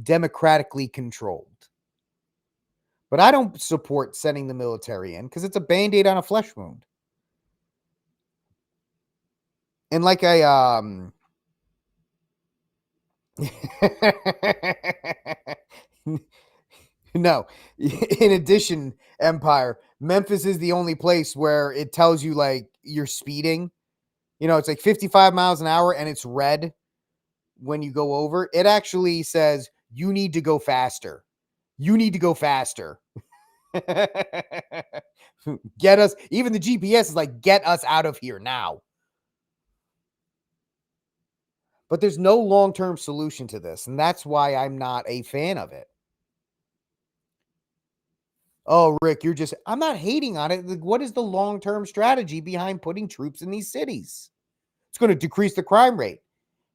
democratically controlled. But I don't support sending the military in because it's a Band-Aid on a flesh wound. And like no, in addition, Empire, Memphis is the only place where it tells you like you're speeding. It's like 55 miles an hour and it's red when you go over. It actually says you need to go faster. You need to go faster. Get us, even the GPS is like, get us out of here now. But there's no long-term solution to this, and that's why I'm not a fan of it. Oh, Rick, I'm not hating on it. What is the long-term strategy behind putting troops in these cities? It's going to decrease the crime rate.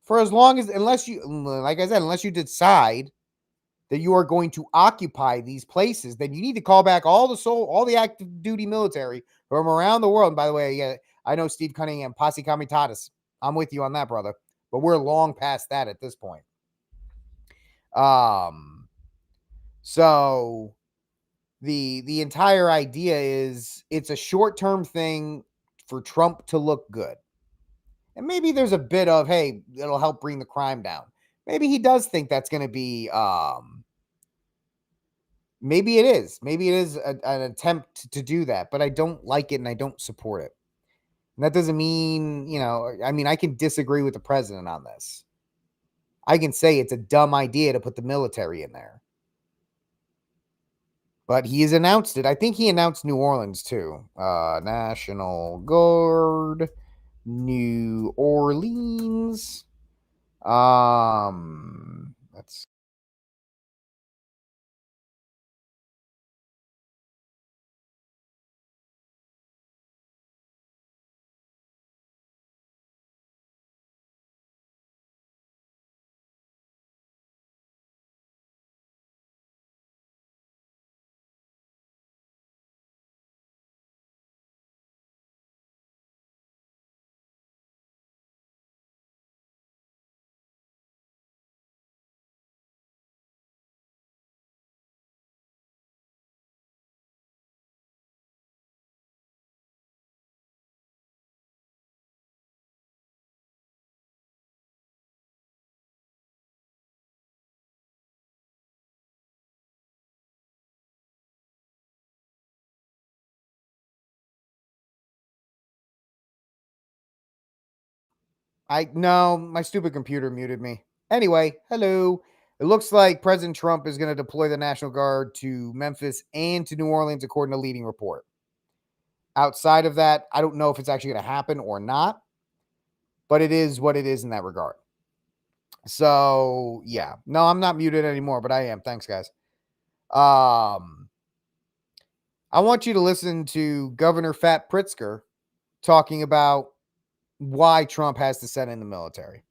For as long as, unless you decide that you are going to occupy these places, then you need to call back all the active duty military from around the world. And by the way, yeah, I know Steve Cunningham, Posse Comitatus. I'm with you on that, brother. But we're long past that at this point. So the entire idea is it's a short-term thing for Trump to look good. And maybe there's a bit of, hey, it'll help bring the crime down. Maybe he does think that's going to be maybe it is. Maybe it is an attempt to do that, but I don't like it and I don't support it. And that doesn't mean, I can disagree with the president on this. I can say it's a dumb idea to put the military in there. But he has announced it. I think he announced New Orleans too. National Guard, New Orleans. Let's no, my stupid computer muted me. Anyway, hello. It looks like President Trump is going to deploy the National Guard to Memphis and to New Orleans, according to leading report. Outside of that, I don't know if it's actually going to happen or not, but it is what it is in that regard. So, yeah. No, I'm not muted anymore, but I am. Thanks, guys. I want you to listen to Governor Fat Pritzker talking about why Trump has to send in the military.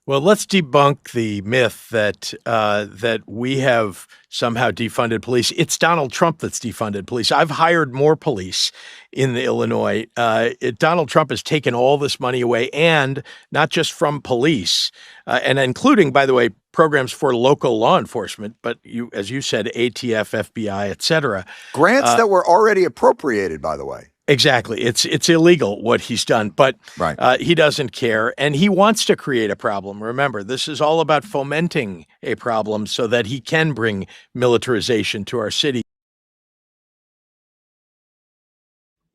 Well, let's debunk the myth that we have somehow defunded police. It's Donald Trump that's defunded police. I've hired more police in Illinois. Donald Trump has taken all this money away, and not just from police, and including, by the way, programs for local law enforcement, but as you said, ATF, FBI, et cetera. Grants that were already appropriated, by the way. Exactly. It's illegal what he's done, but right. He doesn't care, and he wants to create a problem. Remember, this is all about fomenting a problem so that he can bring militarization to our city.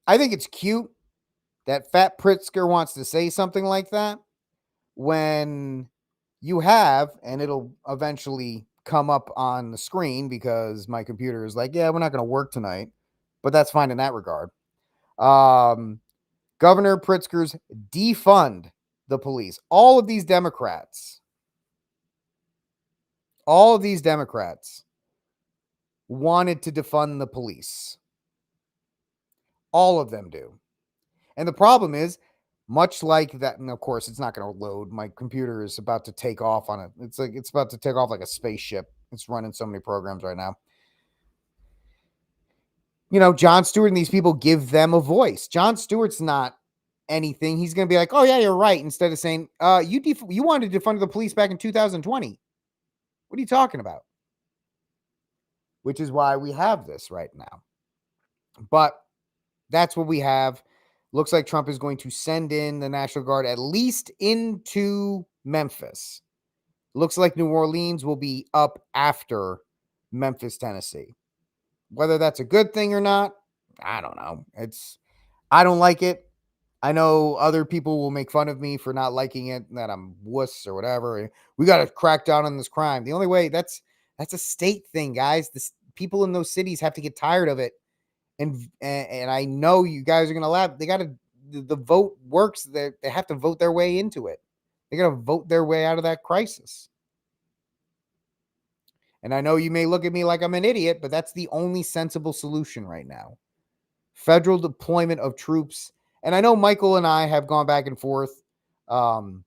I think it's cute that Fat Pritzker wants to say something like that when you have, and it'll eventually come up on the screen because my computer is like, yeah, we're not going to work tonight, but that's fine in that regard. Governor Pritzker's defund the police. All of these Democrats wanted to defund the police. All of them do. And the problem is, much like that, and of course, it's not going to load. My computer is about to take off on it. It's about to take off like a spaceship. It's running so many programs right now. Jon Stewart and these people give them a voice. Jon Stewart's not anything. He's going to be like, oh, yeah, you're right. Instead of saying, you wanted to defund the police back in 2020. What are you talking about? Which is why we have this right now. But that's what we have. Looks like Trump is going to send in the National Guard at least into Memphis. Looks like New Orleans will be up after Memphis, Tennessee. Whether that's a good thing or not, I don't know. I don't like it. I know other people will make fun of me for not liking it, that I'm wuss or whatever. We got to crack down on this crime. The only way that's a state thing, guys. People in those cities have to get tired of it. And I know you guys are going to laugh. They got to, the vote works. They have to vote their way into it. They got to vote their way out of that crisis. And I know you may look at me like I'm an idiot, but that's the only sensible solution right now. Federal deployment of troops. And I know Michael and I have gone back and forth when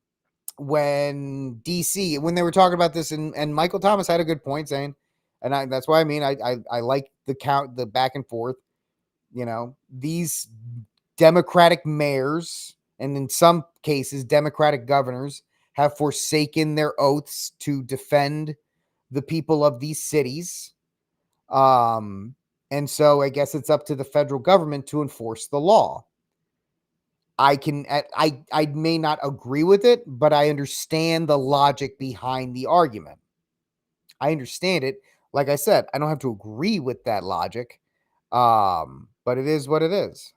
DC, when they were talking about this, and Michael Thomas had a good point saying, and that's why I like the back and forth. You know, these Democratic mayors, and in some cases, Democratic governors, have forsaken their oaths to defend the people of these cities. And so I guess it's up to the federal government to enforce the law. I may not agree with it, but I understand the logic behind the argument. I understand it. Like I said, I don't have to agree with that logic. But it is what it is.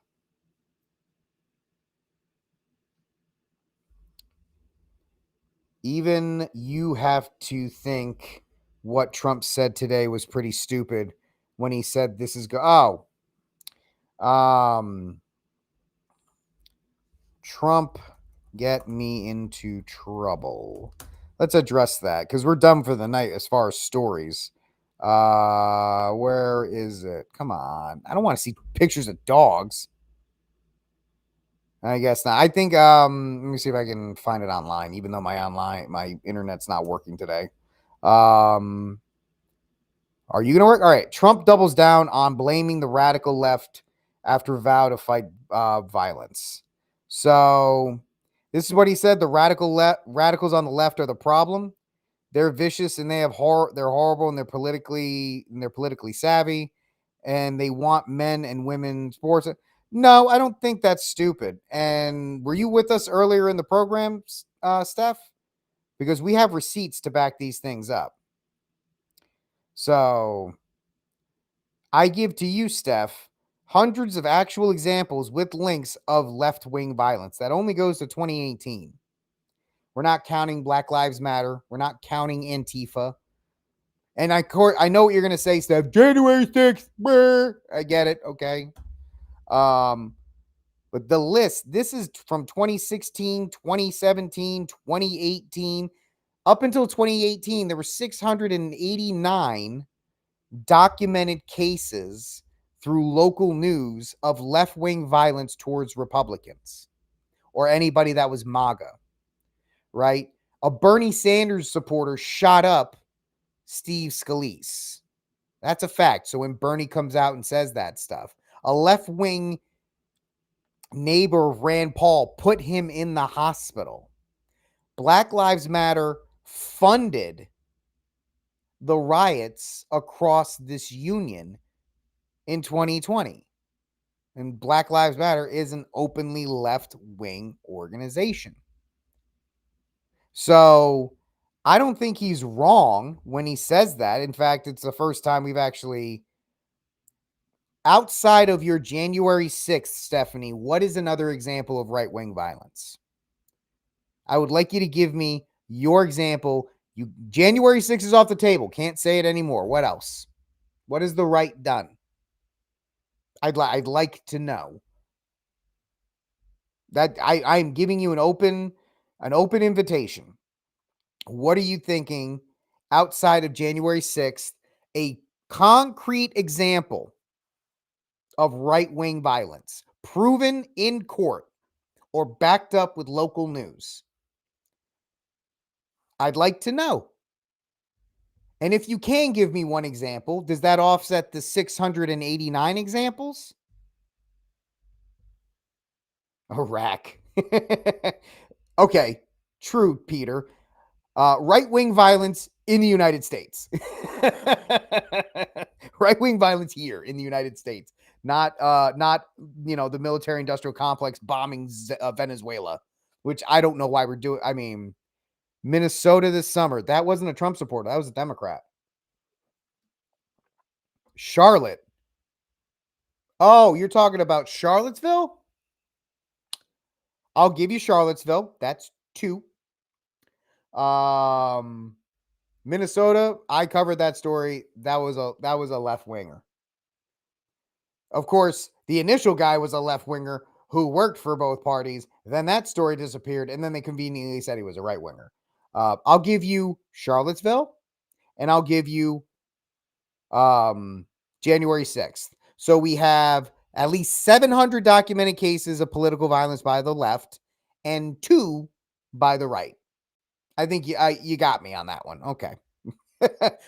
Even you have to think what Trump said today was pretty stupid when he said this is Trump get me into trouble. Let's address that because we're done for the night as far as stories. Where is it? Come on. I don't want to see pictures of dogs. I guess not. I think let me see if I can find it online, even though my internet's not working today. Are you gonna work? All right. Trump doubles down on blaming the radical left after vow to fight violence. So this is what he said: the radicals on the left are the problem. They're vicious and they're horrible and they're politically savvy, and they want men and women sports. No, I don't think that's stupid. And were you with us earlier in the program, Steph? Because we have receipts to back these things up. So I give to you, Steph, hundreds of actual examples with links of left-wing violence. That only goes to 2018. We're not counting Black Lives Matter. We're not counting Antifa. And I know what you're going to say, Steph. January 6th. Brr. I get it. Okay. But the list, this is from 2016, 2017, 2018. Up until 2018, there were 689 documented cases through local news of left-wing violence towards Republicans or anybody that was MAGA, right? A Bernie Sanders supporter shot up Steve Scalise. That's a fact. So when Bernie comes out and says that stuff, a left-wing neighbor of Rand Paul put him in the hospital. Black Lives Matter funded the riots across this union in 2020. And Black Lives Matter is an openly left-wing organization. So I don't think he's wrong when he says that. In fact, it's the first time we've actually, outside of your January 6th, Stephanie, what is another example of right-wing violence? I would like you to give me your example. January 6th is off the table. Can't say it anymore. What else? What has the right done? I'd like to know. That I'm giving you an open invitation. What are you thinking outside of January 6th? A concrete example of right-wing violence proven in court or backed up with local news. I'd like to know. And if you can give me one example, does that offset the 689 examples? Iraq. Okay, true, Peter. Right-wing violence in the United States. Right-wing violence here in the United States, not the military industrial complex bombing Venezuela, which I don't know why we're doing. I mean, Minnesota this summer, that wasn't a Trump supporter, that was a Democrat. Charlotte. Oh, you're talking about Charlottesville? I'll give you Charlottesville. That's 2. Minnesota, I covered that story. That was a left winger. Of course, the initial guy was a left winger who worked for both parties. Then that story disappeared, and then they conveniently said he was a right winger. I'll give you Charlottesville, and I'll give you January 6th. So we have at least 700 documented cases of political violence by the left and 2 by the right. I think you got me on that one. Okay.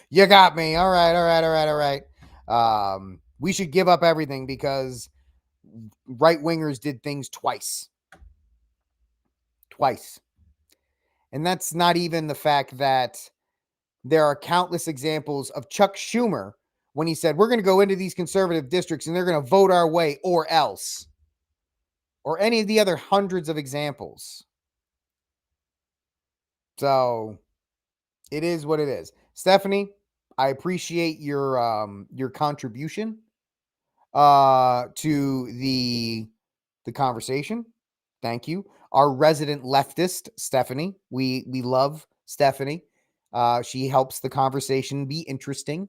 You got me. All right. We should give up everything because right wingers did things twice. And that's not even the fact that there are countless examples of Chuck Schumer when he said, we're going to go into these conservative districts and they're going to vote our way or else. Or any of the other hundreds of examples. So it is what it is. Stephanie, I appreciate your contribution to the conversation. Thank you. Our resident leftist, Stephanie. We love Stephanie. She helps the conversation be interesting,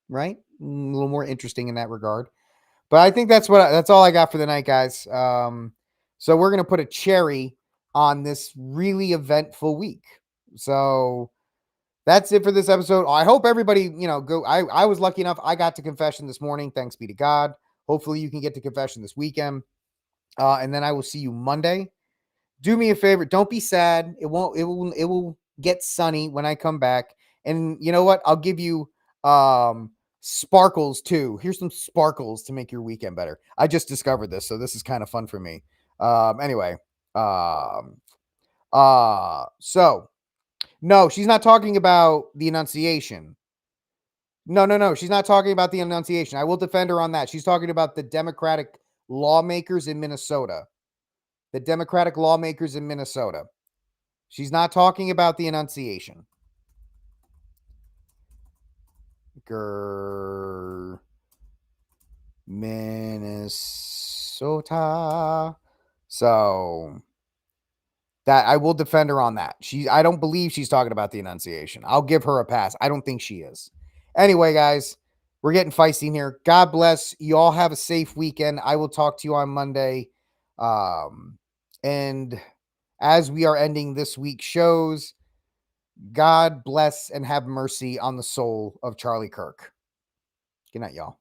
right? A little more interesting in that regard. But I think that's all I got for the night, guys. So we're gonna put a cherry on this really eventful week. So that's it for this episode. I hope everybody, go. I was lucky enough. I got to confession this morning. Thanks be to God. Hopefully you can get to confession this weekend. And then I will see you Monday. Do me a favor. Don't be sad. It will get sunny when I come back. And you know what? I'll give you sparkles too. Here's some sparkles to make your weekend better. I just discovered this, so this is kind of fun for me. Anyway. So no, she's not talking about the Annunciation. No. She's not talking about the Annunciation. I will defend her on that. She's talking about the Democratic lawmakers in Minnesota. The Democratic lawmakers in Minnesota. She's not talking about the Annunciation. Minnesota. So that I will defend her on that. I don't believe she's talking about the Annunciation. I'll give her a pass. I don't think she is. Anyway, guys, we're getting feisty in here. God bless. You all have a safe weekend. I will talk to you on Monday. And as we are ending this week's shows, God bless and have mercy on the soul of Charlie Kirk. Good night, y'all.